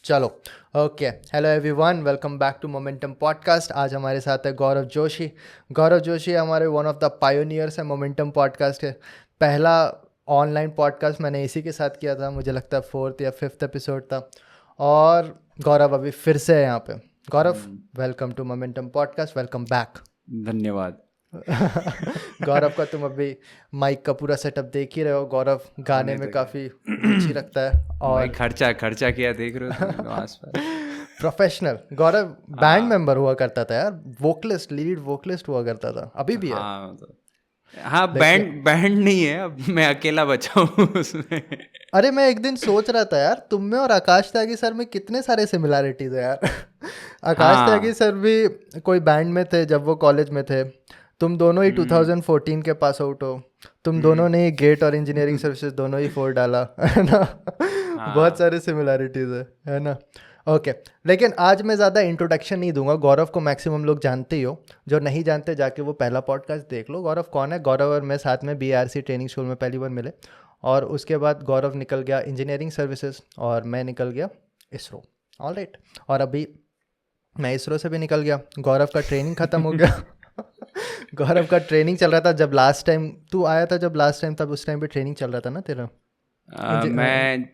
चलो। Okay, hello everyone, welcome back to Momentum podcast. आज हमारे साथ है गौरव जोशी। गौरव जोशी हमारे वन ऑफ द पायोनियर्स है मोमेंटम पॉडकास्ट के। पहला ऑनलाइन पॉडकास्ट मैंने इसी के साथ किया था, मुझे लगता है 4th या 5th एपिसोड था। और गौरव अभी फिर से है यहाँ पे। Gaurav, welcome to Momentum podcast, welcome back. धन्यवाद। गौरव का तुम अभी माइक का पूरा सेटअप देख ही रहे हो। गौरव गाने नहीं में तो काफ़ी रुचि रखता है भाई और खर्चा किया देख रहे हो तुम आसपास। प्रोफेशनल। गौरव बैंड हाँ मेंबर हुआ करता था यार, वोकलिस्ट, लीड वोकलिस्ट हुआ करता था, अभी भी है। हाँ हाँ, लेकिन बैंड बैंड नहीं है, अब मैं अकेला बचा हूँ उसमें। अरे, मैं एक दिन सोच रहा था यार, तुम में और आकाश त्यागी सर में कितने सारे सिमिलैरिटीज है यार। आकाश त्यागी हाँ। सर भी कोई बैंड में थे जब वो कॉलेज में थे। तुम दोनों ही 2014 के पास आउट हो। तुम दोनों ने ही गेट और इंजीनियरिंग सर्विसेज दोनों ही फोर डाला है ना। बहुत हाँ। सारे सिमिलैरिटीज है ना। ओके, लेकिन आज मैं ज़्यादा इंट्रोडक्शन नहीं दूंगा। गौरव को मैक्सिमम लोग जानते ही हो। जो नहीं जानते जाके वो पहला पॉडकास्ट देख लो। गौरव कौन है? गौरव और मैं साथ में BRC ट्रेनिंग स्कूल में पहली बार मिले, और उसके बाद गौरव निकल गया इंजीनियरिंग सर्विसेज और मैं निकल गया इसरो। All right. और अभी मैं इसरो से भी निकल गया, गौरव का ट्रेनिंग ख़त्म हो गया। गौरव का ट्रेनिंग चल रहा था जब लास्ट टाइम तू आया था, जब लास्ट टाइम, तब उस टाइम पे ट्रेनिंग चल रहा था ना तेरा। मैं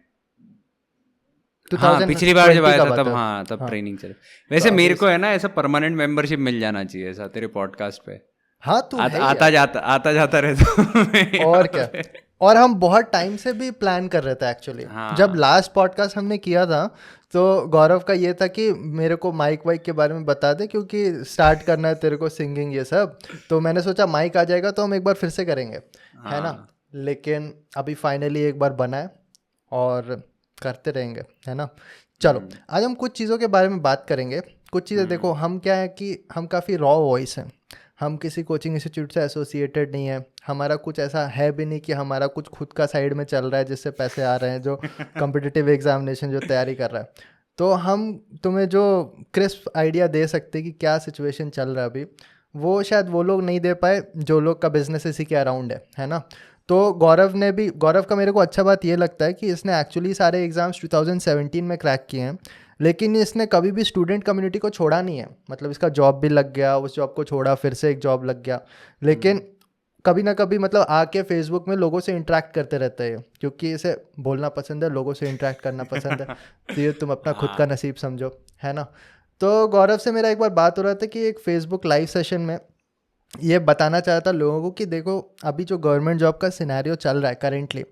हाँ, पिछली बार जब 2020 आया का था बात तब, है। हाँ तब हाँ, ट्रेनिंग चल। तो वैसे अभी मेरे को है ना ऐसा परमानेंट मेंबरशिप मिल जाना चाहिए ऐसा तेरे पॉडकास्ट पे। हाँ, तू है ही आता यार। जाता रहता हूँ मैं और यहाँ क्या। पे। और हम बहुत टाइम से भी प्लान कर रहे थे एक्चुअली। जब हाँ लास्ट पॉडकास्ट हमने किया था तो गौरव का ये था कि मेरे को माइक वाइक के बारे में बता दे, क्योंकि स्टार्ट करना है तेरे को सिंगिंग ये सब। तो मैंने सोचा माइक आ जाएगा तो हम एक बार फिर से करेंगे, है ना। हाँ। लेकिन अभी फाइनली एक बार बना है और करते रहेंगे, है ना। चलो, हम्म आज हम कुछ चीज़ों के बारे में बात करेंगे। कुछ चीज़ें देखो, हम्म हम क्या है कि हम काफ़ी रॉ वॉइस हैं। हम किसी कोचिंग इंस्टीट्यूट से एसोसिएटेड नहीं है। हमारा कुछ ऐसा है भी नहीं कि हमारा कुछ खुद का साइड में चल रहा है जिससे पैसे आ रहे हैं, जो कॉम्पिटिटिव एग्जामिनेशन जो तैयारी कर रहा है। तो हम तुम्हें जो क्रिस्प आइडिया दे सकते हैं कि क्या सिचुएशन चल रहा है अभी, वो शायद वो लोग नहीं दे पाए जो लोग का बिजनेस इसी के अराउंड है ना। तो गौरव का मेरे को अच्छा बात ये लगता है कि इसने एक्चुअली सारे एग्ज़ाम्स 2017 में क्रैक किए हैं। लेकिन इसने कभी भी स्टूडेंट कम्युनिटी को छोड़ा नहीं है। मतलब इसका जॉब भी लग गया, उस जॉब को छोड़ा, फिर से एक जॉब लग गया। लेकिन हम्म। कभी ना कभी मतलब आके फेसबुक में लोगों से इंटरेक्ट करते रहते हैं, क्योंकि इसे बोलना पसंद है, लोगों से इंटरेक्ट करना पसंद है। तो ये तुम अपना खुद का हाँ। नसीब समझो, है ना। तो गौरव से मेरा एक बार बात हो रहा था कि एक फेसबुक लाइव सेशन में ये बताना चाहता लोगों को कि देखो, अभी जो गवर्नमेंट जॉब का सिनेरियो चल रहा है करेंटली,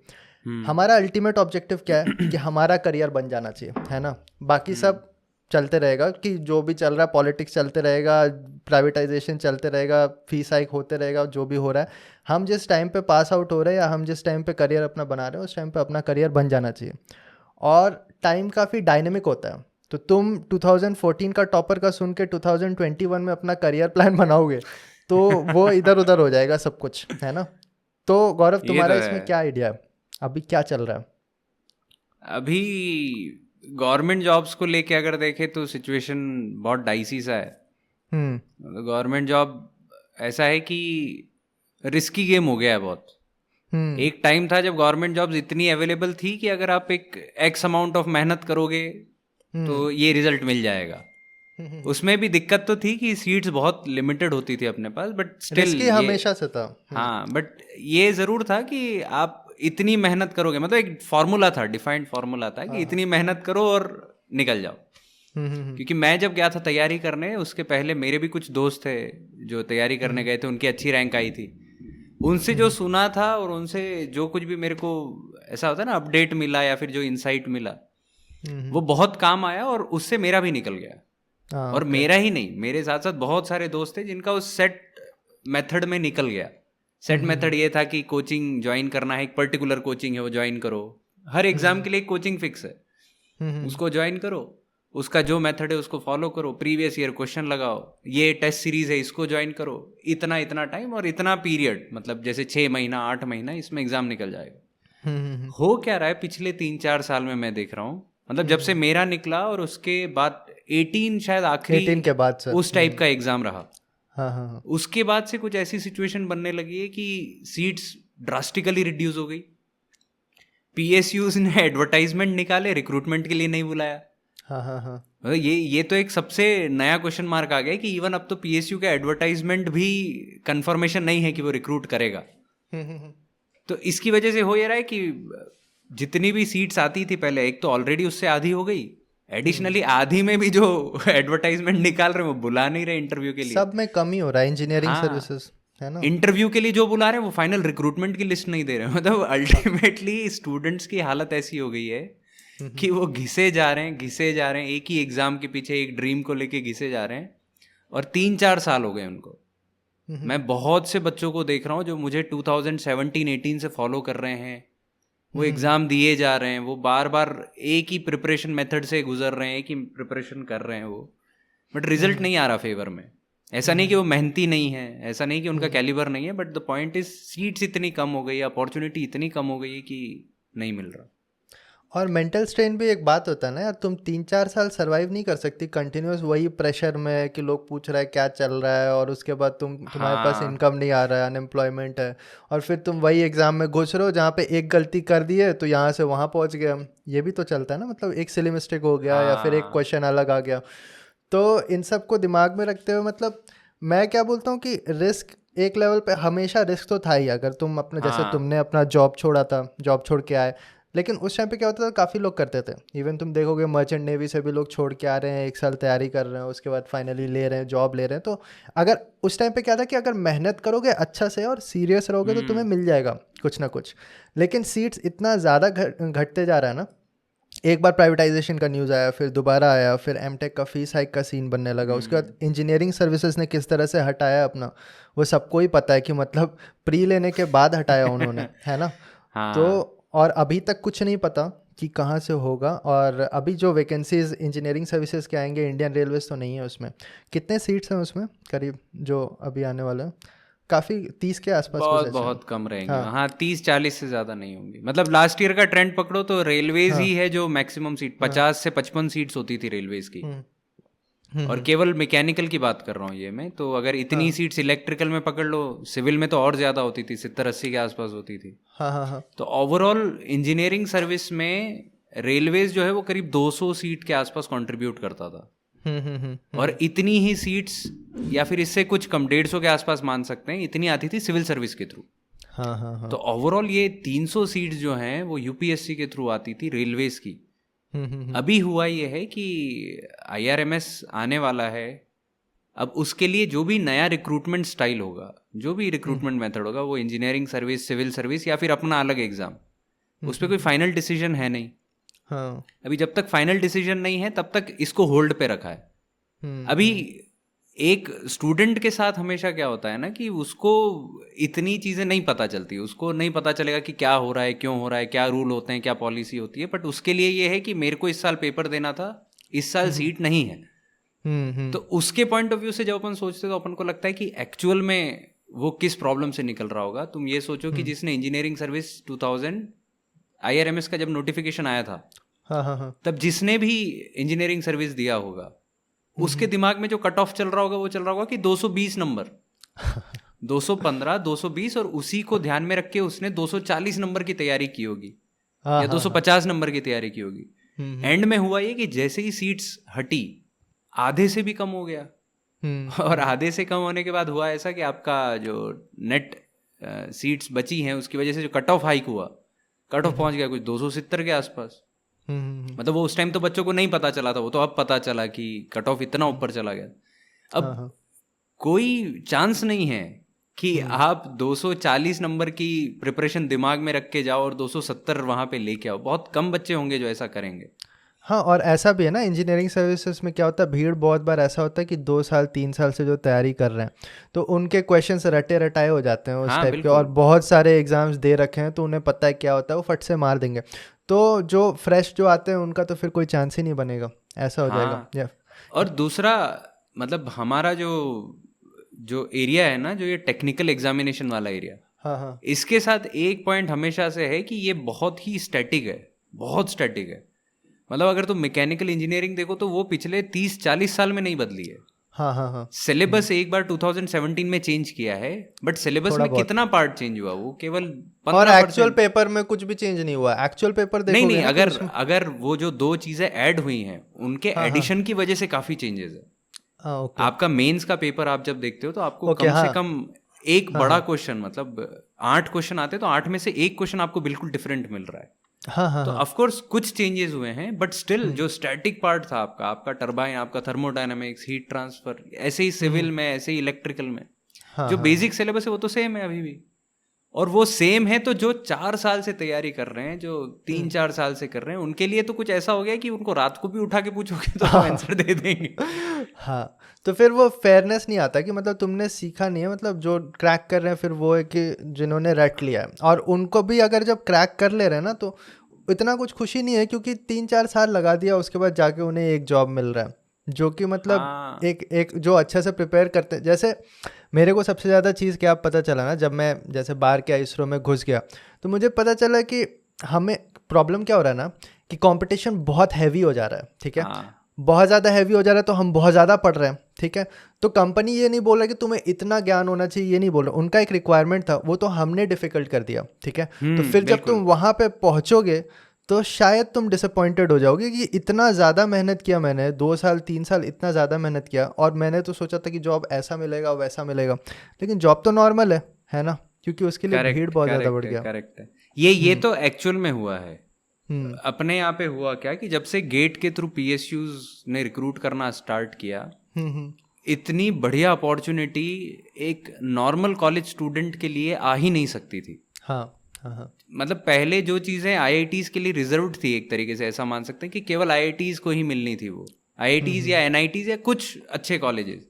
हम्म हमारा अल्टीमेट ऑब्जेक्टिव क्या है कि हमारा करियर बन जाना चाहिए, है ना। बाकी हम्म सब चलते रहेगा, कि जो भी चल रहा है पॉलिटिक्स चलते रहेगा, प्राइवेटाइजेशन चलते रहेगा, फीस हाइक होते रहेगा, जो भी हो रहा है। हम जिस टाइम पे पास आउट हो रहे हैं या हम जिस टाइम पे करियर अपना बना रहे हैं, उस टाइम पे अपना करियर बन जाना चाहिए। और टाइम काफ़ी डायनेमिक होता है। तो तुम 2014 का टॉपर का सुन के 2021 में अपना करियर प्लान बनाओगे तो वो इधर उधर हो जाएगा सब कुछ, है ना। तो गौरव, ये तुम्हारा तो इसमें है। क्या आइडिया है? अभी क्या चल रहा है? अभी गवर्नमेंट जॉब्स को लेके अगर देखें तो सिचुएशन बहुत डाइसी सा है। हम्म। गवर्नमेंट जॉब ऐसा है कि रिस्की गेम हो गया है बहुत। हम्म। एक टाइम था जब गवर्नमेंट जॉब्स इतनी अवेलेबल थी कि अगर आप एक एक्स अमाउंट ऑफ मेहनत करोगे हम्म। तो ये रिजल्ट मिल जाएगा। उसमें भी दिक्कत तो थी कि सीट्स बहुत लिमिटेड होती थी अपने पास, बट स्टिल रिस्की ये, हमेशा से था। हाँ बट ये ज़रूर था कि आप इतनी मेहनत करोगे, मतलब एक फार्मूला था, डिफाइंड फार्मूला था कि हाँ, हाँ। इतनी मेहनत करो और निकल जाओ। हम्म। क्योंकि मैं जब गया था तैयारी करने, उसके पहले मेरे भी कुछ दोस्त थे जो तैयारी करने गए थे, उनकी अच्छी रैंक आई थी। उनसे जो सुना था और उनसे जो कुछ भी मेरे को ऐसा होता है ना अपडेट मिला या फिर जो इंसाइट मिला, वो बहुत काम आया और उससे मेरा भी निकल गया। हाँ, और ओके। मेरा ही नहीं, मेरे साथ साथ बहुत सारे दोस्त थे जिनका उस सेट मेथड में निकल गया। सेट मेथड ये था कि कोचिंग ज्वाइन करना है, एक पर्टिकुलर कोचिंग है वो ज्वाइन करो। हर एग्जाम के लिए एक कोचिंग फिक्स है, उसको ज्वाइन करो। उसका जो मेथड है उसको फॉलो करो, प्रीवियस ईयर क्वेश्चन लगाओ, ये टेस्ट सीरीज है इसको ज्वाइन करो। इतना इतना टाइम और इतना पीरियड, मतलब जैसे 6 महीना 8 महीना इसमें एग्जाम निकल जाएगा। हो क्या रहा है पिछले 3-4 साल में मैं देख रहा हूँ, मतलब जब से मेरा निकला और उसके बाद 18 शायद आखिरी 18 के बाद से। उस टाइप का एग्जाम रहा। हाँ, हाँ, हाँ। उसके बाद से कुछ ऐसी सिचुएशन बनने लगी है कि सीट्स ड्रास्टिकली रिड्यूस हो गई। पीएसयूज ने एडवर्टाइजमेंट निकाले, रिक्रूटमेंट के लिए नहीं बुलाया। हाँ हाँ हाँ। मतलब ये तो एक सबसे नया क्वेश्चन मार्क आ गया कि इवन अब तो पीएसयू का एडवर्टाइजमेंट भी कंफर्मेशन नहीं है कि वो रिक्रूट करेगा। हम्म। तो इसकी वजह से हो ये रहा है कि जितनी भी सीट्स आती थी पहले, एक तो ऑलरेडी उससे आधी हो गई, एडिशनली आधी में भी जो एडवर्टाइजमेंट निकाल रहे हैं वो बुला नहीं रहे इंटरव्यू के लिए। सब में कमी हो रहा है, इंजीनियरिंग हाँ, सर्विसेज है ना। इंटरव्यू के लिए जो बुला रहे हैं वो फाइनल रिक्रूटमेंट की लिस्ट नहीं दे रहे हैं। मतलब अल्टीमेटली स्टूडेंट्स की हालत ऐसी हो गई है कि वो घिसे जा रहे हैं एक ही एग्जाम के पीछे, एक ड्रीम को लेके घिसे जा रहे हैं। और 3-4 साल हो गए उनको। मैं बहुत से बच्चों को देख रहा हूँ जो मुझे 2017-18 से फॉलो कर रहे हैं, वो एग्ज़ाम दिए जा रहे हैं, वो बार बार एक ही प्रिपरेशन मेथड से गुजर रहे हैं, एक ही प्रिपरेशन कर रहे हैं वो, बट रिजल्ट नहीं आ रहा फेवर में। ऐसा नहीं कि वो मेहनती नहीं है, ऐसा नहीं कि उनका कैलिबर नहीं है, but the point is seats इतनी कम हो गई, अपॉर्चुनिटी इतनी कम हो गई है कि नहीं मिल रहा। और मेंटल स्ट्रेन भी एक बात होता है ना यार, तुम 3-4 साल सरवाइव नहीं कर सकती कंटिन्यूस वही प्रेशर में कि लोग पूछ रहा है क्या चल रहा है, और उसके बाद तुम्हारे पास इनकम नहीं आ रहा है, अनएम्प्लॉयमेंट है, और फिर तुम वही एग्ज़ाम में घुस रहे हो जहाँ पे एक गलती कर दी है तो यहाँ से वहाँ पहुँच गए हम। ये भी तो चलता है ना, मतलब एक सिली मिस्टेक हो गया या फिर एक क्वेश्चन अलग आ गया। तो इन सब को दिमाग में रखते हुए मतलब मैं क्या बोलता हूँ कि रिस्क एक लेवल पे हमेशा रिस्क तो था ही। अगर तुम अपने जैसे तुमने अपना जॉब छोड़ा था, जॉब छोड़ के आए, लेकिन उस टाइम पे क्या होता था, काफ़ी लोग करते थे। इवन तुम देखोगे मर्चेंट नेवी से भी लोग छोड़ के आ रहे हैं, 1 साल तैयारी कर रहे हैं, उसके बाद फाइनली ले रहे हैं, जॉब ले रहे हैं। तो अगर उस टाइम पे क्या था कि अगर मेहनत करोगे अच्छा से और सीरियस रहोगे तो तुम्हें मिल जाएगा कुछ ना कुछ। लेकिन सीट्स इतना ज़्यादा घटते जा रहा है ना, एक बार प्राइवेटाइजेशन का न्यूज़ आया, फिर दोबारा आया, फिर एमटेक का फीस हाइक का सीन बनने लगा, उसके बाद इंजीनियरिंग सर्विसेज ने किस तरह से हटाया अपना, वो सबको ही पता है कि मतलब प्री लेने के बाद हटाया उन्होंने, है ना। तो और अभी तक कुछ नहीं पता कि कहाँ से होगा। और अभी जो वैकेंसीज इंजीनियरिंग सर्विसेज के आएंगे, इंडियन रेलवेज तो नहीं है उसमें। कितने सीट्स हैं उसमें करीब जो अभी आने वाले हैं? काफ़ी 30 के आसपास बहुत कम रहेंगे। हाँ 30-40 से ज़्यादा नहीं होंगी। मतलब लास्ट ईयर का ट्रेंड पकड़ो तो रेलवेज ही है जो मैक्सिमम सीट, 50 से 55 सीट्स होती थी रेलवेज की। और केवल मैकेनिकल की बात कर रहा हूँ ये मैं। तो अगर इतनी सीट्स इलेक्ट्रिकल में पकड़ लो, सिविल में तो और ज़्यादा होती थी, 70-80 के आसपास होती थी। तो ओवरऑल इंजीनियरिंग सर्विस में रेलवेज जो है वो करीब 200 सीट के आसपास कंट्रीब्यूट करता था। और इतनी ही सीट्स या फिर इससे कुछ कम, 150 के आसपास मान सकते हैं, इतनी आती थी सिविल सर्विस के थ्रू। तो ओवरऑल ये 300 सीट्स जो हैं वो यूपीएससी के थ्रू आती थी रेलवेज की। अभी हुआ ये है कि IRMS आने वाला है, अब उसके लिए जो भी नया रिक्रूटमेंट स्टाइल होगा, जो भी रिक्रूटमेंट मेथड होगा, वो इंजीनियरिंग सर्विस, सिविल सर्विस या फिर अपना अलग एग्जाम, उस पर कोई फाइनल डिसीजन है नहीं। अभी जब तक फाइनल डिसीजन नहीं है तब तक इसको होल्ड पे रखा है। अभी एक स्टूडेंट के साथ हमेशा क्या होता है ना कि उसको इतनी चीज़ें नहीं पता चलती, उसको नहीं पता चलेगा कि क्या हो रहा है, क्यों हो रहा है, क्या रूल होते हैं, क्या पॉलिसी होती है। बट उसके लिए ये है कि मेरे को इस साल पेपर देना था, इस साल सीट नहीं है। तो उसके पॉइंट ऑफ व्यू से जब अपन सोचते तो अपन को लगता है कि एक्चुअल में वो किस प्रॉब्लम से निकल रहा होगा। तुम ये सोचो कि जिसने इंजीनियरिंग सर्विस 2000 IRMS का जब नोटिफिकेशन आया था, तब जिसने भी इंजीनियरिंग सर्विस दिया होगा उसके दिमाग में जो कट ऑफ चल रहा होगा वो चल रहा होगा कि 220 नंबर 215, 220, और उसी को ध्यान में रख के उसने 240 नंबर की तैयारी की होगी या 250 नंबर की तैयारी की होगी। एंड में हुआ ये कि जैसे ही सीट्स हटी, आधे से भी कम हो गया। और आधे से कम होने के बाद हुआ ऐसा कि आपका जो नेट सीट्स बची हैं उसकी वजह से जो कट ऑफ हाइक हुआ, कट ऑफ पहुंच गया कुछ 270 के आसपास। मतलब वो उस टाइम तो बच्चों को नहीं पता चला था, वो तो अब पता चला कि कट ऑफ इतना ऊपर चला गया। अब कोई चांस नहीं है कि आप 240 नंबर की प्रिपरेशन दिमाग में रख के जाओ और 270 वहाँ पे लेके आओ। बहुत कम बच्चे होंगे जो ऐसा करेंगे। हाँ, और ऐसा भी है ना, इंजीनियरिंग सर्विसेज में क्या होता है, भीड़ बहुत बार ऐसा होता है कि 2 साल 3 साल से जो तैयारी कर रहे हैं तो उनके क्वेश्चंस रटे रटाए हो जाते हैं उस टाइप के, और बहुत सारे एग्जाम्स दे रखे हैं तो उन्हें पता है क्या होता है, वो फट से मार देंगे। तो जो फ्रेश जो आते हैं उनका तो फिर कोई चांस ही नहीं बनेगा, ऐसा हो जाएगा। और दूसरा मतलब हमारा जो एरिया है ना, जो ये टेक्निकल एग्जामिनेशन वाला एरिया, इसके साथ एक पॉइंट हमेशा से है कि ये बहुत ही स्टैटिक है, बहुत स्टैटिक है। मतलब अगर तुम मैकेनिकल इंजीनियरिंग देखो तो वो पिछले 30-40 साल में नहीं बदली है। हाँ हाँ हाँ। सिलेबस एक बार 2017 में चेंज किया है, बट सिलेबस थोड़ा में बहुत। कितना पार्ट चेंज हुआ, वो केवल और 15%। एक्चुअल पेपर में कुछ भी चेंज नहीं हुआ, एक्चुअल पेपर नहीं देखोगे नहीं, ना तो अगर उसमें। अगर वो जो 2 चीजें ऐड हुई हैं उनके हाँ हाँ एडिशन की वजह से काफी चेंजेस है। हाँ। ओके आपका मेंस का पेपर आप जब देखते हो तो आपको ओके। कम से हाँ कम एक हाँ बड़ा हाँ क्वेश्चन, मतलब 8 क्वेश्चन आते हैं तो 8 में से एक क्वेश्चन आपको बिल्कुल डिफरेंट मिल रहा है। हाँ हाँ तो हाँ। ऑफ कोर्स कुछ चेंजेस हुए हैं, बट स्टिल जो स्टैटिक पार्ट था आपका, आपका टरबाइन, आपका थर्मोडायनामिक्स, हीट ट्रांसफर, ऐसे ही सिविल में, ऐसे ही इलेक्ट्रिकल में हाँ जो हाँ बेसिक सिलेबस है वो तो सेम है अभी भी। और वो सेम है तो जो 4 साल से तैयारी कर रहे हैं, जो 3-4 साल से कर रहे हैं, उनके लिए तो कुछ ऐसा हो गया कि उनको रात को भी उठा के पूछोगे तो वो आंसर दे देंगे। हाँ। तो फिर वो फेयरनेस नहीं आता कि मतलब तुमने सीखा नहीं है, मतलब जो क्रैक कर रहे हैं फिर वो है कि जिन्होंने रट लिया है, और उनको भी अगर जब क्रैक कर ले रहे हैं ना तो इतना कुछ खुशी नहीं है, क्योंकि 3-4 साल लगा दिया उसके बाद जाके उन्हें एक जॉब मिल रहा है, जो कि मतलब हाँ एक एक जो अच्छे से प्रिपेयर करते हैं। जैसे मेरे को सबसे ज़्यादा चीज़ क्या पता चला ना, जब मैं जैसे बाहर के इसरो में घुस गया तो मुझे पता चला कि हमें प्रॉब्लम क्या हो रहा है ना, कि कंपटीशन बहुत हैवी हो जा रहा है, ठीक है, हाँ बहुत ज़्यादा हैवी हो जा रहा है, तो हम बहुत ज़्यादा पढ़ रहे हैं, ठीक है। तो कंपनी ये नहीं बोल रहा कि तुम्हें इतना ज्ञान होना चाहिए, ये नहीं बोल रहा, उनका एक रिक्वायरमेंट था, वो तो हमने डिफ़िकल्ट कर दिया, ठीक है। तो फिर जब तुम बिल्कुल वहाँ पे पहुँचोगे तो शायद तुम डिसअपॉइंटेड हो जाओगे कि इतना ज़्यादा मेहनत किया मैंने, 2 साल 3 साल इतना ज़्यादा मेहनत किया, और मैंने तो सोचा था कि जॉब ऐसा मिलेगा वैसा मिलेगा, लेकिन जॉब तो नॉर्मल है ना, क्योंकि उसके लिए भीड़ करेक्ट बहुत ज़्यादा बढ़ करेक्ट है गया। करेक्ट है। ये हम्म तो एक्चुअल में हुआ है। हम्म अपने यहाँ पे हुआ क्या कि जब से गेट के थ्रू पीएसयूज ने रिक्रूट करना स्टार्ट किया, हम्म। इतनी बढ़िया अपॉर्चुनिटी एक नॉर्मल कॉलेज स्टूडेंट के लिए आ ही नहीं सकती थी। हाँ हाँ हाँ। मतलब पहले जो चीज़ें आईआईटीज के लिए रिजर्व्ड थी, एक तरीके से ऐसा मान सकते हैं कि केवल आईआईटीज को ही मिलनी थी, वो आईआईटीज या एनआईटीज या कुछ अच्छे कॉलेजेस।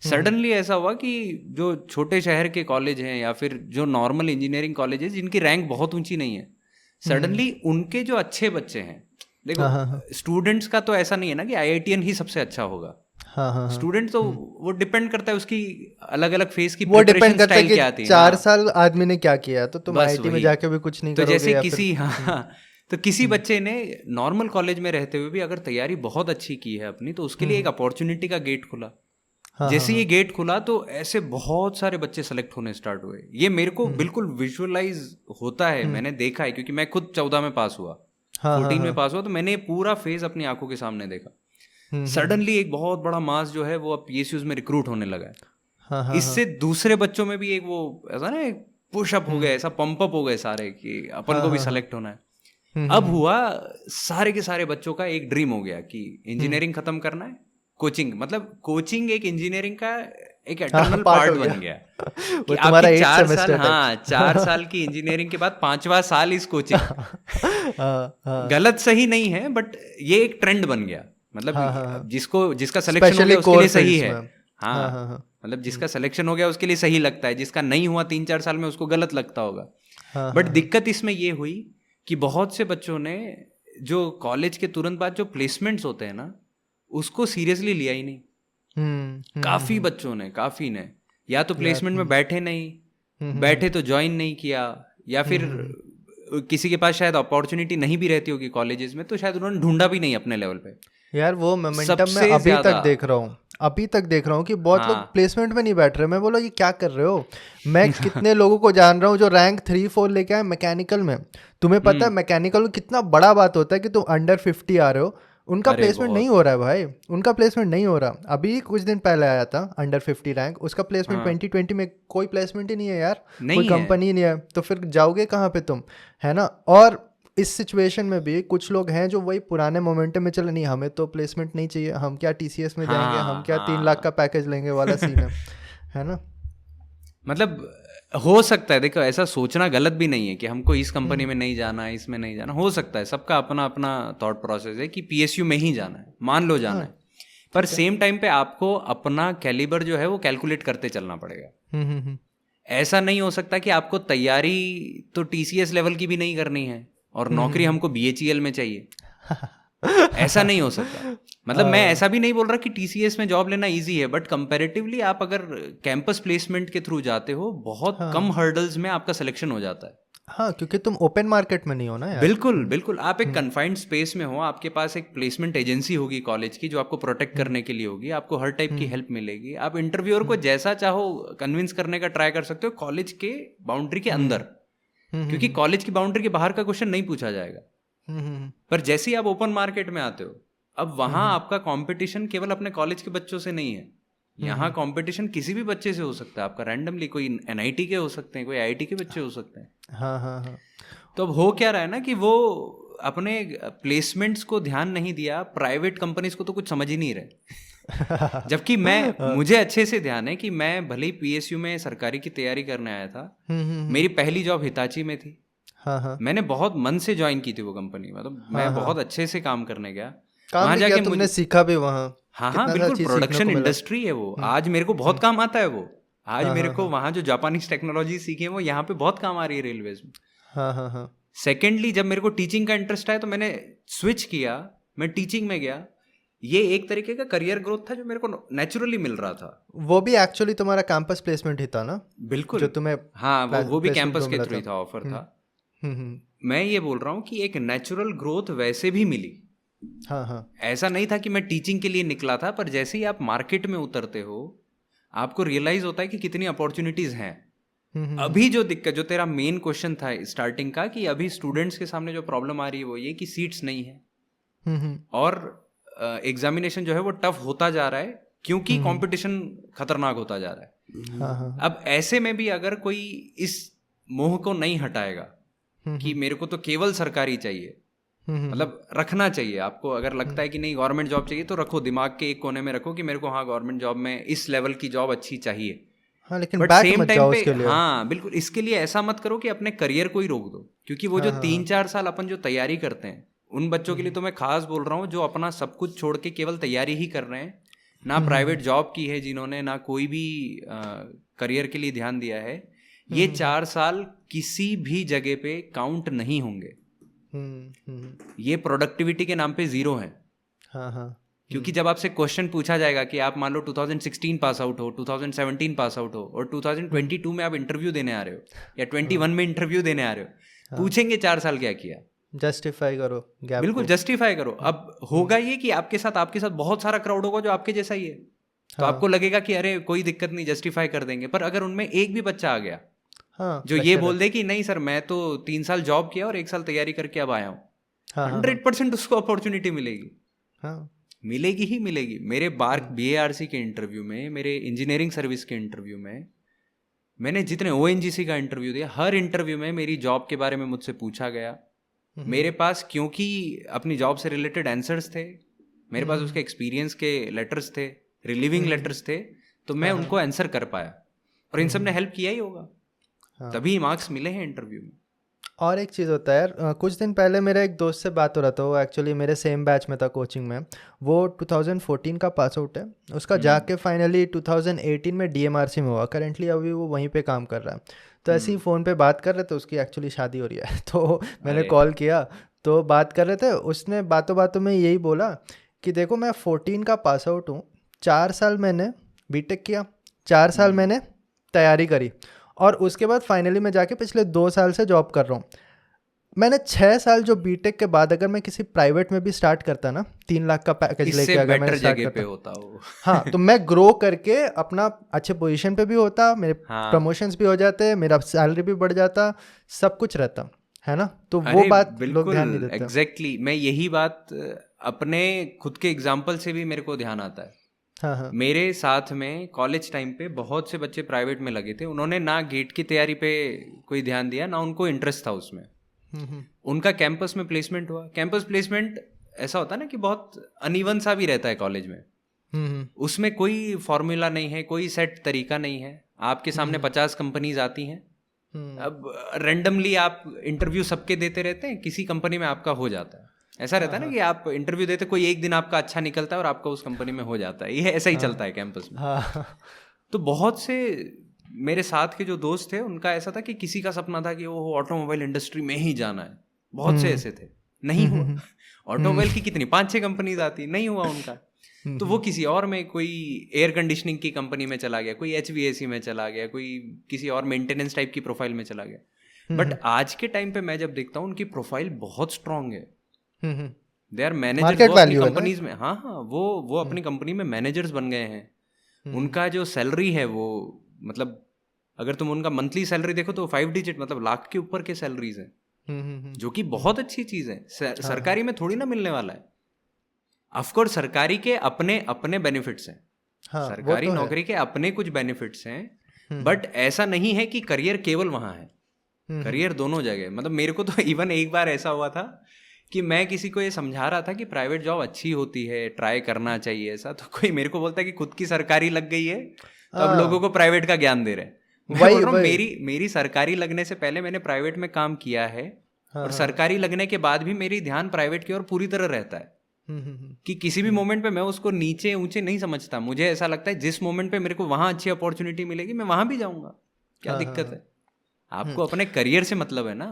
सडनली ऐसा हुआ कि जो छोटे शहर के कॉलेज हैं या फिर जो नॉर्मल इंजीनियरिंग कॉलेजेस जिनकी रैंक बहुत ऊंची नहीं है, सडनली उनके जो अच्छे बच्चे हैं, देखो हाँ हाँ हाँ स्टूडेंट्स का तो ऐसा नहीं है ना कि आईआईटीएन ही सबसे अच्छा होगा। हाँ हाँ हाँ। स्टूडेंट तो वो डिपेंड करता है उसकी अलग अलग फेज की वो डिपेंड प्रिपरेशन करता है स्टाइल कि क्या आती है। 4 साल आदमी ने क्या किया है, तो तुम बस आईआईटी में वही। जाके भी कुछ नहीं तो करोगे जैसे या किसी फिर हाँ तो किसी बच्चे ने नॉर्मल कॉलेज में रहते हुए भी अगर तैयारी बहुत अच्छी की है अपनी, तो उसके लिए एक अपॉर्चुनिटी का गेट खुला। हाँ जैसे हाँ ये गेट खुला तो ऐसे बहुत सारे बच्चे सेलेक्ट होने स्टार्ट हुए। ये मेरे को बिल्कुल विजुअलाइज होता है, मैंने देखा है, क्योंकि मैं खुद 14 में पास हुआ, हाँ 14 में हाँ पास हुआ, तो मैंने पूरा फेज अपनी आंखों के सामने देखा। हाँ सडनली एक बहुत बड़ा मास जो है वो अब पीएसयूज में रिक्रूट होने लगा है। हाँ हाँ इससे दूसरे बच्चों में भी एक वो ऐसा ना एक पुशअप हो गया, ऐसा पंपअप हो गए सारे कि अपन को भी सेलेक्ट होना है। अब हुआ सारे के सारे बच्चों का एक ड्रीम हो गया कि इंजीनियरिंग खत्म करना है, कोचिंग, मतलब कोचिंग एक इंजीनियरिंग का एक एटर्नल पार्ट पार्ट हो गया बन गया कि वो तुम्हारा आपकी 8 4 साल, सेमेस्टर हाँ 4 साल की इंजीनियरिंग के बाद 5वां साल इस कोचिंग। टाइप। हाँ हाँ गलत सही नहीं है, बट ये एक ट्रेंड बन गया। मतलब हाँ हाँ हाँ। जिसका सिलेक्शन हो स्पेशली गया उसके कोर लिए सही फील्ड्स है। में। हाँ हाँ हाँ हाँ मतलब जिसका सिलेक्शन हो गया उसके लिए सही लगता है, जिसका नहीं हुआ 3-4 साल में उसको गलत लगता होगा। हाँ बट हाँ दिक्कत इसमें ये हुई कि बहुत से बच्चों ने जो कॉलेज के तुरंत बाद जो प्लेसमेंट्स होते हैं ना, उसको सीरियसली लिया ही नहीं। काफी बच्चों ने, काफी ने या तो प्लेसमेंट में बैठे नहीं, बैठे तो ज्वाइन नहीं किया, या फिर किसी के पास शायद अपॉर्चुनिटी नहीं भी रहती होगी कॉलेजेस में, तो शायद उन्होंने ढूंढा भी नहीं अपने लेवल पे। यार वो मोमेंटम मैं सबसे अभी ज्यादा तक देख रहा हूँ, अभी तक देख रहा हूँ कि बहुत लोग हाँ प्लेसमेंट में नहीं बैठ रहे। मैं बोला ये क्या कर रहे हो। मैं कितने लोगों को जान रहा हूँ जो रैंक 3-4 लेके आए मैकेनिकल में। तुम्हें पता है मैकेनिकल में कितना बड़ा बात होता है कि तुम अंडर 50 आ रहे हो, उनका अरे प्लेसमेंट नहीं बहुत हो रहा है भाई, उनका प्लेसमेंट नहीं हो रहा। अभी कुछ दिन पहले आया था अंडर 50 रैंक, उसका प्लेसमेंट हाँ 2020 में कोई प्लेसमेंट ही नहीं है यार, कोई नहीं है। कंपनी नहीं है, तो फिर जाओगे कहाँ पे तुम, है ना। और इस सिचुएशन में भी कुछ लोग हैं जो वही पुराने मोमेंटम में चले, नहीं हमें तो प्लेसमेंट नहीं चाहिए, हम क्या टीसीएस में जाएंगे, हम हाँ क्या 3 लाख का पैकेज लेंगे वाला सीन है ना। मतलब हो सकता है, देखो ऐसा सोचना गलत भी नहीं है कि हमको इस कंपनी में नहीं जाना है, इसमें नहीं जाना। हो सकता है, सबका अपना अपना थॉट प्रोसेस है कि पीएसयू में ही जाना है, मान लो जाना है, पर सेम टाइम पे आपको अपना कैलिबर जो है वो कैलकुलेट करते चलना पड़ेगा। ऐसा नहीं हो सकता कि आपको तैयारी तो टीसीएस लेवल की भी नहीं करनी है और नौकरी हमको बीएचईएल में चाहिए, ऐसा नहीं हो सकता। मतलब मैं ऐसा भी नहीं बोल रहा कि टीसीएस में जॉब लेना इजी है, बट कंपैरेटिवली आप अगर कैंपस प्लेसमेंट के थ्रू जाते हो, बहुत कम हर्डल्स में आपका सिलेक्शन हो जाता है। हाँ, क्योंकि तुम ओपन मार्केट में नहीं हो ना यार। बिल्कुल बिल्कुल, आप एक कन्फाइंड स्पेस में हो, आपके पास एक प्लेसमेंट एजेंसी होगी कॉलेज की जो आपको प्रोटेक्ट करने के लिए होगी, आपको हर टाइप की हेल्प मिलेगी, आप इंटरव्यूअर को जैसा चाहो कन्विंस करने का ट्राई कर सकते हो कॉलेज के बाउंड्री के अंदर, क्योंकि कॉलेज की बाउंड्री के बाहर का क्वेश्चन नहीं पूछा जाएगा। पर जैसे ही आप ओपन मार्केट में आते हो, अब वहां आपका कंपटीशन केवल अपने कॉलेज के बच्चों से नहीं है, यहाँ कंपटीशन किसी भी बच्चे से हो सकता है आपका, रैंडमली कोई एनआईटी के हो सकते हैं, कोई आईआईटी के बच्चे हो सकते हैं। हाँ हाँ हाँ। तो अब हो क्या रहा है ना कि वो अपने प्लेसमेंट्स को ध्यान नहीं दिया, प्राइवेट कंपनीज को तो कुछ समझ ही नहीं रहे। जबकि मुझे अच्छे से ध्यान है कि मैं भले ही पीएसयू में सरकारी की तैयारी करने आया था, मेरी पहली जॉब हिताची में थी। हाँ हाँ। मैंने बहुत मन से ज्वाइन की थी वो कंपनी, मतलब मैं बहुत अच्छे से काम करने गया काम वहां भी किया, जाके तुमने सीखा भी वहाँ। हाँ हाँ बिल्कुल, प्रोडक्शन इंडस्ट्री है वो, आज मेरे को बहुत काम आता है वो, आज मेरे को वहाँ जो जापानीज टेक्नोलॉजी सीखी है वो यहाँ पे बहुत काम आ रही है रेलवेज में। हाँ हाँ हाँ। सेकेंडली जब मेरे को टीचिंग का इंटरेस्ट आया तो मैंने स्विच किया, मैं टीचिंग में गया। ये एक तरीके का करियर ग्रोथ था जो मेरे को नेचुरली मिल रहा था। वो भी एक्चुअली तुम्हारा कैंपस प्लेसमेंट ही था ना? बिल्कुल, जो तुम्हें, हाँ वो भी कैंपस के थ्रू ही था, ऑफर था। मैं ये बोल रहा हूँ कि एक नेचुरल ग्रोथ वैसे भी मिली। हाँ हाँ। ऐसा नहीं था कि मैं टीचिंग के लिए निकला था, पर जैसे ही आप मार्केट में उतरते हो आपको रियलाइज होता है कि कितनी अपॉर्चुनिटीज हैं। अभी जो दिक्कत, जो तेरा मेन क्वेश्चन था स्टार्टिंग का, कि अभी स्टूडेंट्स के सामने जो प्रॉब्लम आ रही है वो ये कि सीट्स नहीं है और एग्जामिनेशन जो है वो टफ होता जा रहा है क्योंकि कंपटीशन खतरनाक होता जा रहा है। हाँ हाँ। अब ऐसे में भी अगर कोई इस मोह को नहीं हटाएगा कि मेरे को तो केवल सरकारी चाहिए, मतलब रखना चाहिए आपको, अगर लगता है कि नहीं गवर्नमेंट जॉब चाहिए तो रखो, दिमाग के एक कोने में रखो कि मेरे को हाँ गवर्नमेंट जॉब में इस लेवल की जॉब अच्छी चाहिए। हाँ, लेकिन बट बैक सेम मत टाइम जाओ पे उसके लिए। हाँ बिल्कुल, इसके लिए ऐसा मत करो कि अपने करियर को ही रोक दो, क्योंकि वो जो 3-4 साल अपन जो तैयारी करते हैं उन बच्चों के लिए तो मैं खास बोल रहा हूँ जो अपना सब कुछ छोड़ के केवल तैयारी ही कर रहे हैं, ना प्राइवेट जॉब की है जिन्होंने, ना कोई भी करियर के लिए ध्यान दिया है। ये 4 साल किसी भी जगह पे काउंट नहीं होंगे, ये प्रोडक्टिविटी के नाम पे जीरो है। हाँ हाँ। क्योंकि जब आपसे क्वेश्चन पूछा जाएगा कि आप मान लो 2016 पास आउट हो, 2017 पास आउट हो और 2022 में आप इंटरव्यू देने आ रहे हो या 21 में इंटरव्यू देने आ रहे हो, पूछेंगे 4 साल क्या किया, जस्टिफाई करो गैप बिल्कुल को। जस्टिफाई करो। अब होगा ये कि आपके साथ बहुत सारा क्राउड होगा जो आपके जैसा ही है, तो आपको लगेगा कि अरे कोई दिक्कत नहीं, जस्टिफाई कर देंगे। पर अगर उनमें एक भी बच्चा आ गया जो ये बोल दे कि नहीं सर मैं तो 3 साल जॉब किया और 1 साल तैयारी करके अब आया हूँ, 100% उसको अपॉर्चुनिटी मिलेगी। मिलेगी ही मिलेगी। मेरे BARC के इंटरव्यू में, मेरे इंजीनियरिंग सर्विस के इंटरव्यू में, मैंने जितने ONGC का इंटरव्यू दिया, हर इंटरव्यू में मेरी जॉब के बारे में मुझसे पूछा गया। मेरे पास क्योंकि अपनी जॉब से रिलेटेड आंसर्स थे, मेरे पास उसके एक्सपीरियंस के लेटर्स थे, रिलीविंग लेटर्स थे, तो मैं उनको आंसर कर पाया। और इन सब ने हेल्प किया ही होगा, तभी मार्क्स मिले हैं इंटरव्यू में। और एक चीज़ होता है यार, कुछ दिन पहले मेरे एक दोस्त से बात हो रहा था, वो एक्चुअली मेरे सेम बैच में था कोचिंग में। वो 2014 का पास आउट है, उसका जाके फाइनली 2018 में DMRC में हुआ, करेंटली अभी वो वहीं पे काम कर रहा है। तो ऐसे ही फ़ोन पे बात कर रहे थे, उसकी एक्चुअली शादी हो रही है तो मैंने कॉल किया तो बात कर रहे थे। उसने बातों बातों में यही बोला कि देखो मैं 14 का पास आउट हूँ, 4 साल मैंने बीटेक किया, 4 साल मैंने तैयारी करी और उसके बाद फाइनली मैं जाके पिछले 2 साल से जॉब कर रहा हूँ। मैंने 6 साल जो बीटेक के बाद अगर मैं किसी प्राइवेट में भी स्टार्ट करता ना, 3 लाख का पैकेज लेके अगर मैं स्टार्ट करता होता हो हाँ, तो मैं ग्रो करके अपना अच्छे पोजीशन पे भी होता, मेरे प्रमोशंस भी हो जाते, मेरा सैलरी भी बढ़ जाता, सब कुछ रहता है ना। तो वो बात लोग ध्यान नहीं देते। एग्जैक्टली, मैं यही बात अपने खुद के एग्जाम्पल से भी मेरे को ध्यान आता है। हाँ। मेरे साथ में कॉलेज टाइम पे बहुत से बच्चे प्राइवेट में लगे थे, उन्होंने ना गेट की तैयारी पे कोई ध्यान दिया, ना उनको इंटरेस्ट था उसमें। उनका कैंपस में प्लेसमेंट हुआ। कैंपस प्लेसमेंट ऐसा होता है ना कि बहुत अनइवन सा भी रहता है कॉलेज में, उसमें कोई फॉर्मूला नहीं है, कोई सेट तरीका नहीं है। आपके सामने 50 कंपनीज आती हैं, अब रैंडमली आप इंटरव्यू सबके देते रहते हैं, किसी कंपनी में आपका हो जाता है। ऐसा रहता है ना कि आप इंटरव्यू देते, कोई एक दिन आपका अच्छा निकलता है और आपका उस कंपनी में हो जाता है। ये ऐसा ही चलता है कैंपस में। तो बहुत से मेरे साथ के जो दोस्त थे उनका ऐसा था कि किसी का सपना था कि वो ऑटोमोबाइल इंडस्ट्री में ही जाना है, बहुत से ऐसे थे, नहीं हुआ। ऑटोमोबाइल की कितनी 5-6 कंपनीज आती, नहीं हुआ उनका। तो वो किसी और में, कोई एयर कंडीशनिंग की कंपनी में चला गया, कोई HVAC में चला गया, कोई किसी और मेंटेनेंस टाइप की प्रोफाइल में चला गया। बट आज के टाइम पे मैं जब देखता हूँ उनकी प्रोफाइल बहुत स्ट्रांग है, दे आर मार्केट मैनेजर्स, वो अपनी वैल्यू है ना। कंपनीज में, हाँ हाँ, वो अपनी कंपनी में मैनेजर्स बन गए हैं। उनका जो सैलरी है वो, मतलब अगर तुम उनका मंथली सैलरी देखो तो 5 डिजिट, मतलब लाख के ऊपर के सैलरीज हैं, जो कि बहुत अच्छी चीज है। सरकारी में थोड़ी ना मिलने वाला है। ऑफकोर्स सरकारी के अपने अपने बेनिफिट्स हैं, सरकारी नौकरी के अपने कुछ बेनिफिट्स हैं, बट ऐसा नहीं है कि करियर केवल वहां है, करियर दोनों जगह। मतलब मेरे को तो इवन एक बार ऐसा हुआ था कि मैं किसी को ये समझा रहा था कि प्राइवेट जॉब अच्छी होती है, ट्राई करना चाहिए ऐसा, तो कोई मेरे को बोलता है कि खुद की सरकारी लग गई है तो अब लोगों को प्राइवेट का ज्ञान दे रहे हैं। मैं बोल रहा हूँ मेरी सरकारी लगने से पहले मैंने प्राइवेट में काम किया है, और सरकारी लगने के बाद भी मेरी ध्यान प्राइवेट की ओर पूरी तरह रहता है, कि किसी भी मोमेंट पे मैं उसको नीचे ऊंचे नहीं समझता। मुझे ऐसा लगता है जिस मोमेंट पे मेरे को वहां अच्छी अपॉर्चुनिटी मिलेगी मैं वहां भी जाऊंगा, क्या दिक्कत है। आपको अपने करियर से मतलब है ना।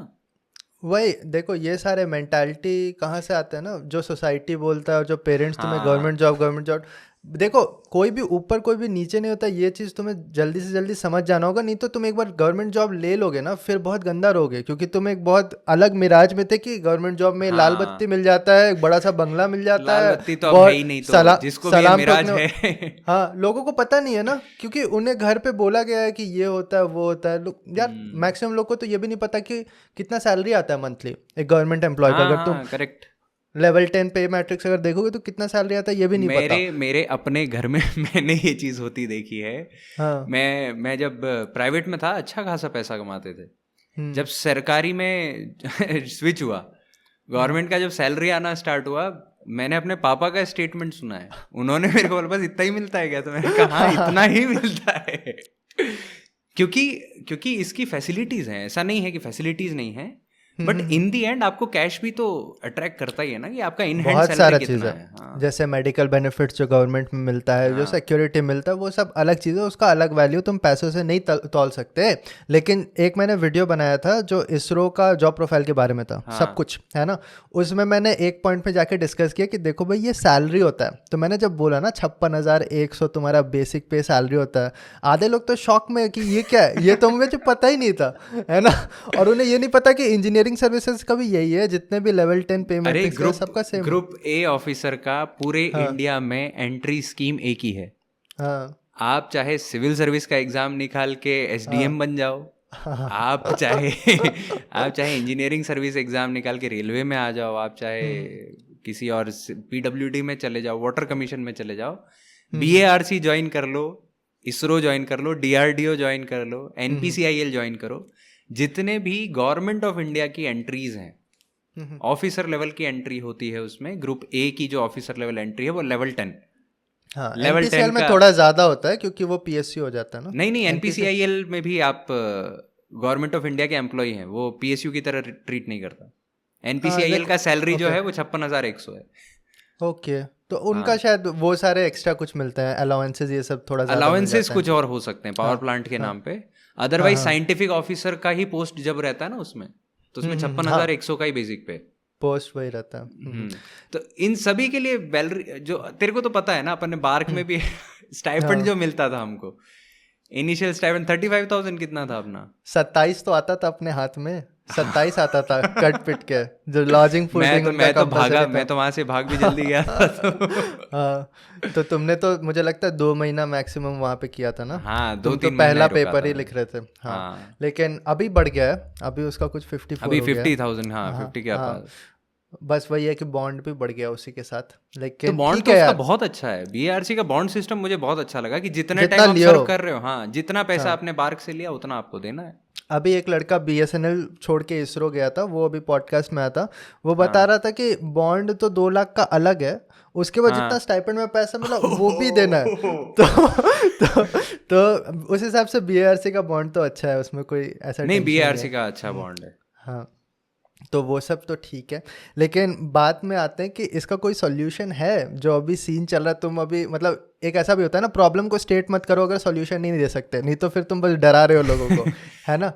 वही देखो, ये सारे मेंटालिटी कहाँ से आते हैं ना, जो सोसाइटी बोलता है और जो पेरेंट्स तुम्हें गवर्नमेंट जॉब देखो, कोई भी ऊपर कोई भी नीचे नहीं होता। ये चीज़ तुम्हें जल्दी से जल्दी समझ जाना होगा, नहीं तो तुम एक बार गवर्नमेंट जॉब ले लोगे ना फिर बहुत गंदा रहोगे, क्योंकि तुम एक बहुत अलग मिराज में थे कि गवर्नमेंट जॉब में लाल बत्ती मिल जाता है, एक बड़ा सा बंगला मिल जाता है, लाल बत्ती तो अब है ही नहीं, तो जिसको भी ये मिराज है हाँ, लोगों को पता नहीं है ना, क्योंकि उन्हें घर पे बोला गया है कि ये होता है वो होता है। यार मैक्सिमम लोग को तो ये भी नहीं पता कि कितना सैलरी आता है मंथली एक गवर्नमेंट एम्प्लॉय का। अगर तुम करेक्ट लेवल 10 पे मैट्रिक्स अगर देखोगे तो कितना सैलरी आता है ये भी नहीं पता। मेरे अपने घर में मैंने ये चीज होती देखी है। हाँ। मैं जब प्राइवेट में था अच्छा खासा पैसा कमाते थे, जब सरकारी में स्विच हुआ, गवर्नमेंट का जब सैलरी आना स्टार्ट हुआ, मैंने अपने पापा का स्टेटमेंट सुना है। उन्होंने मेरे को बोला बस इतना ही मिलता है क्या? तो मैंने कहा हाँ इतना ही मिलता है। क्योंकि इसकी फैसिलिटीज हैं, ऐसा नहीं है कि फैसिलिटीज नहीं है, बट इन दी एंड आपको कैश भी तो अट्रैक्ट करता ही है ना, कि आपका इन हैंड सैलरी कितना है। हाँ। जैसे मेडिकल बेनिफिट्स जो गवर्नमेंट में मिलता है, जो सिक्योरिटी मिलता है, वो सब अलग चीज़ है, उसका अलग वैल्यू तुम पैसों से नहीं तौल सकते। लेकिन एक मैंने वीडियो बनाया था जो इसरो का जॉब प्रोफाइल के बारे में था, सब कुछ है ना, उसमें मैंने एक पॉइंट पे जाके डिस्कस किया कि देखो भाई ये सैलरी होता है। तो मैंने जब बोला ना 56,100 तुम्हारा बेसिक पे सैलरी होता है, आधे लोग तो शॉक में कि ये क्या है, ये तो मुझे पता ही नहीं था, है ना। और उन्हें ये नहीं पता कि इंजीनियरिंग सर्विसेज का भी यही है, जितने भी लेवल 10 पेमेंट है सबका सेम। ग्रुप ए ऑफिसर का पूरे इंडिया में एंट्री स्कीम एक ही है। आप चाहे सिविल सर्विस का एग्जाम निकाल के एसडीएम बन जाओ, आप चाहे इंजीनियरिंग सर्विस एग्जाम निकाल के रेलवे में आ जाओ, आप चाहे किसी और पीडब्ल्यूडी में चले जाओ, वाटर कमीशन में चले जाओ, बीएआरसी ज्वाइन कर लो, इसरो ज्वाइन कर लो, डीआरडीओ ज्वाइन कर लो, एनपीसीआईएल ज्वाइन करो। जितने भी गवर्नमेंट ऑफ इंडिया की एंट्रीज हैं, ऑफिसर लेवल की एंट्री होती है उसमें, ग्रुप ए की जो ऑफिसर लेवल एंट्री है वो लेवल 10। हाँ, लेवल 10 में थोड़ा ज्यादा होता है क्योंकि वो पीएसयू हो जाता है ना। नहीं, एनपीसीआईएल में भी आप गवर्नमेंट ऑफ इंडिया के एम्प्लॉय हैं, वो पीएसयू की तरह ट्रीट नहीं करता। एनपीसीआईएल का सैलरी जो है वो 56,100 है। ओके, तो उनका शायद वो सारे एक्स्ट्रा कुछ मिलते हैं, अलाउंसेस, ये सब थोड़ा ज्यादा अलाउंसेस कुछ और हो सकते हैं पावर प्लांट के नाम पे। अदरवाइज साइंटिफिक ऑफिसर का ही पोस्ट जब रहता है ना उसमें, तो उसमें 56,100 का ही बेसिक पे पोस्ट वही रहता है। तो इन सभी के लिए वैलरी, जो तेरे को तो पता है ना, अपने बार्क में भी स्टाइपेंड जो मिलता था हमको, इनिशियल स्टाइपेंड 35,000 कितना था अपना? 27 तो आता था अपने हाथ में, 27 आता था कट पिट के, जो लॉजिंग फूडिंग मैं तो वहां से भाग भी जल्दी गया हाँ, तो तुमने तो मुझे लगता है 2 महीना मैक्सिमम वहां पे किया था ना। हाँ, तुम तो पहला पेपर ही लिख रहे थे। हाँ, लेकिन अभी बढ़ गया है, अभी उसका कुछ 54 अभी 50,000। हाँ, 50 के आसपास। बस वही है कि बॉन्ड भी बढ़ गया उसी के साथ। लेकिन तो बॉन्ड तो उसका बहुत अच्छा है, बीआरसी का बॉन्ड सिस्टम मुझे बहुत अच्छा लगा कि जितने टाइम आप सर्व कर रहे हो, हाँ, जितना पैसा आपने बार्क से लिया उतना आपको देना है। अभी एक लड़का बीएसएनएल छोड़ के इसरो गया था, वो अभी पॉडकास्ट में आया था, वो बता रहा था कि बॉन्ड तो 2 लाख का अलग है, उसके बाद जितना स्टाइपेंड में पैसा मिला वो भी देना है। तो उस हिसाब से बीआरसी का बॉन्ड तो अच्छा है, उसमें कोई ऐसा नहीं, बीआरसी का अच्छा बॉन्ड है। हाँ, तो वो सब तो ठीक है, लेकिन बात में आते हैं कि इसका कोई सॉल्यूशन है जो अभी सीन चल रहा है। तुम अभी मतलब एक ऐसा भी होता है ना, प्रॉब्लम को स्टेट मत करो अगर सॉल्यूशन नहीं दे सकते, नहीं तो फिर तुम बस डरा रहे हो लोगों को, है ना।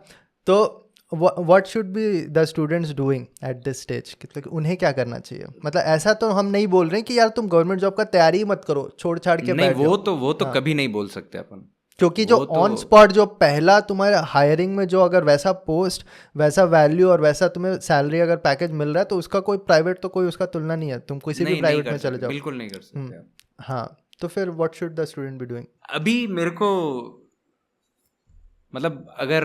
तो what should be the students doing at this stage, मतलब उन्हें क्या करना चाहिए? मतलब ऐसा तो हम नहीं बोल रहे कि यार तुम गवर्नमेंट जॉब का तैयारी मत करो, छोड़ छाड़ के नहीं, वो तो कभी नहीं बोल सकते अपन। क्योंकि जो वो तो ऑन स्पॉट जो पहला तुम्हारे हायरिंग में जो अगर वैसा पोस्ट वैसा वैल्यू और वैसा तुम्हें सैलरी अगर पैकेज मिल रहा है तो उसका कोई प्राइवेट तो कोई उसका तुलना नहीं है, तुम किसी भी नहीं प्राइवेट कर में चले सकते, जाओ। बिल्कुल नहीं कर सकते आप। हाँ, तो फिर what should the student be doing? अभी मेरे को मतलब अगर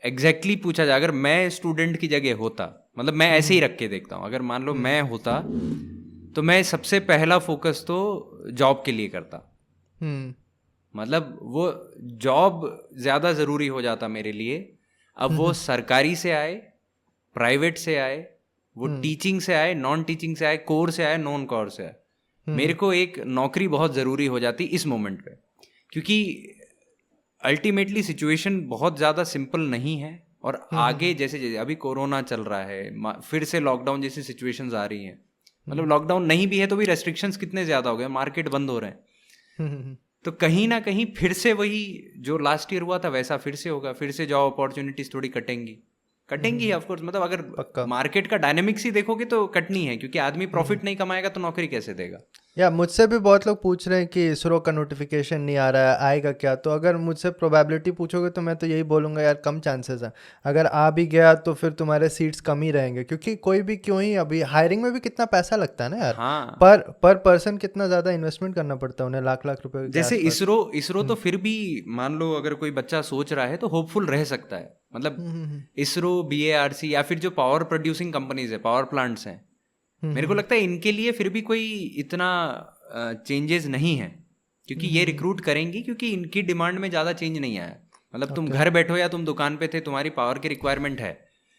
एग्जैक्टली पूछा जाए, अगर मैं स्टूडेंट की जगह होता, मतलब मैं ऐसे ही रख के देखता हूँ, अगर मान लो मैं होता तो मैं सबसे पहला फोकस तो जॉब के लिए करता। मतलब वो जॉब ज़्यादा ज़रूरी हो जाता मेरे लिए। अब वो सरकारी से आए, प्राइवेट से आए, वो टीचिंग से आए, नॉन टीचिंग से आए, कोर से आए, नॉन कोर से आए, मेरे को एक नौकरी बहुत ज़रूरी हो जाती इस मोमेंट पे, क्योंकि अल्टीमेटली सिचुएशन बहुत ज़्यादा सिंपल नहीं है। और आगे जैसे जैसे अभी कोरोना चल रहा है, फिर से लॉकडाउन जैसी सिचुएशंस आ रही हैं, मतलब लॉकडाउन नहीं भी है तो भी रेस्ट्रिक्शंस कितने ज़्यादा हो गए, मार्केट बंद हो रहे हैं। तो कहीं ना कहीं फिर से वही जो लास्ट ईयर हुआ था वैसा फिर से होगा, फिर से जॉब अपॉर्चुनिटीज थोड़ी कटेंगी ऑफ कोर्स। मतलब अगर मार्केट का डायनेमिक्स ही देखोगे तो कटनी है, क्योंकि आदमी प्रॉफिट नहीं कमाएगा तो नौकरी कैसे देगा। या मुझसे भी बहुत लोग पूछ रहे हैं कि इसरो का नोटिफिकेशन नहीं आ रहा है, आएगा क्या? तो अगर मुझसे प्रोबेबिलिटी पूछोगे तो मैं तो यही बोलूँगा यार कम चांसेस है। अगर आ भी गया तो फिर तुम्हारे सीट्स कम ही रहेंगे, क्योंकि कोई भी क्यों ही, अभी हायरिंग में भी कितना पैसा लगता है ना यार। हाँ, पर पर्सन कितना ज़्यादा इन्वेस्टमेंट करना पड़ता है उन्हें, लाख लाख रुपए के जैसे आसपास। इसरो तो फिर भी मान लो अगर कोई बच्चा सोच रहा है तो होपफुल रह सकता है। मतलब इसरो, BARC या फिर जो पावर प्रोड्यूसिंग कंपनीज है, पावर प्लांट्स हैं, मेरे को लगता है इनके लिए फिर भी कोई इतना चेंजेस नहीं है, क्योंकि ये रिक्रूट करेंगी, क्योंकि इनकी डिमांड में ज़्यादा चेंज नहीं आया। मतलब तुम घर बैठो या तुम दुकान पे थे, तुम्हारी पावर की रिक्वायरमेंट है,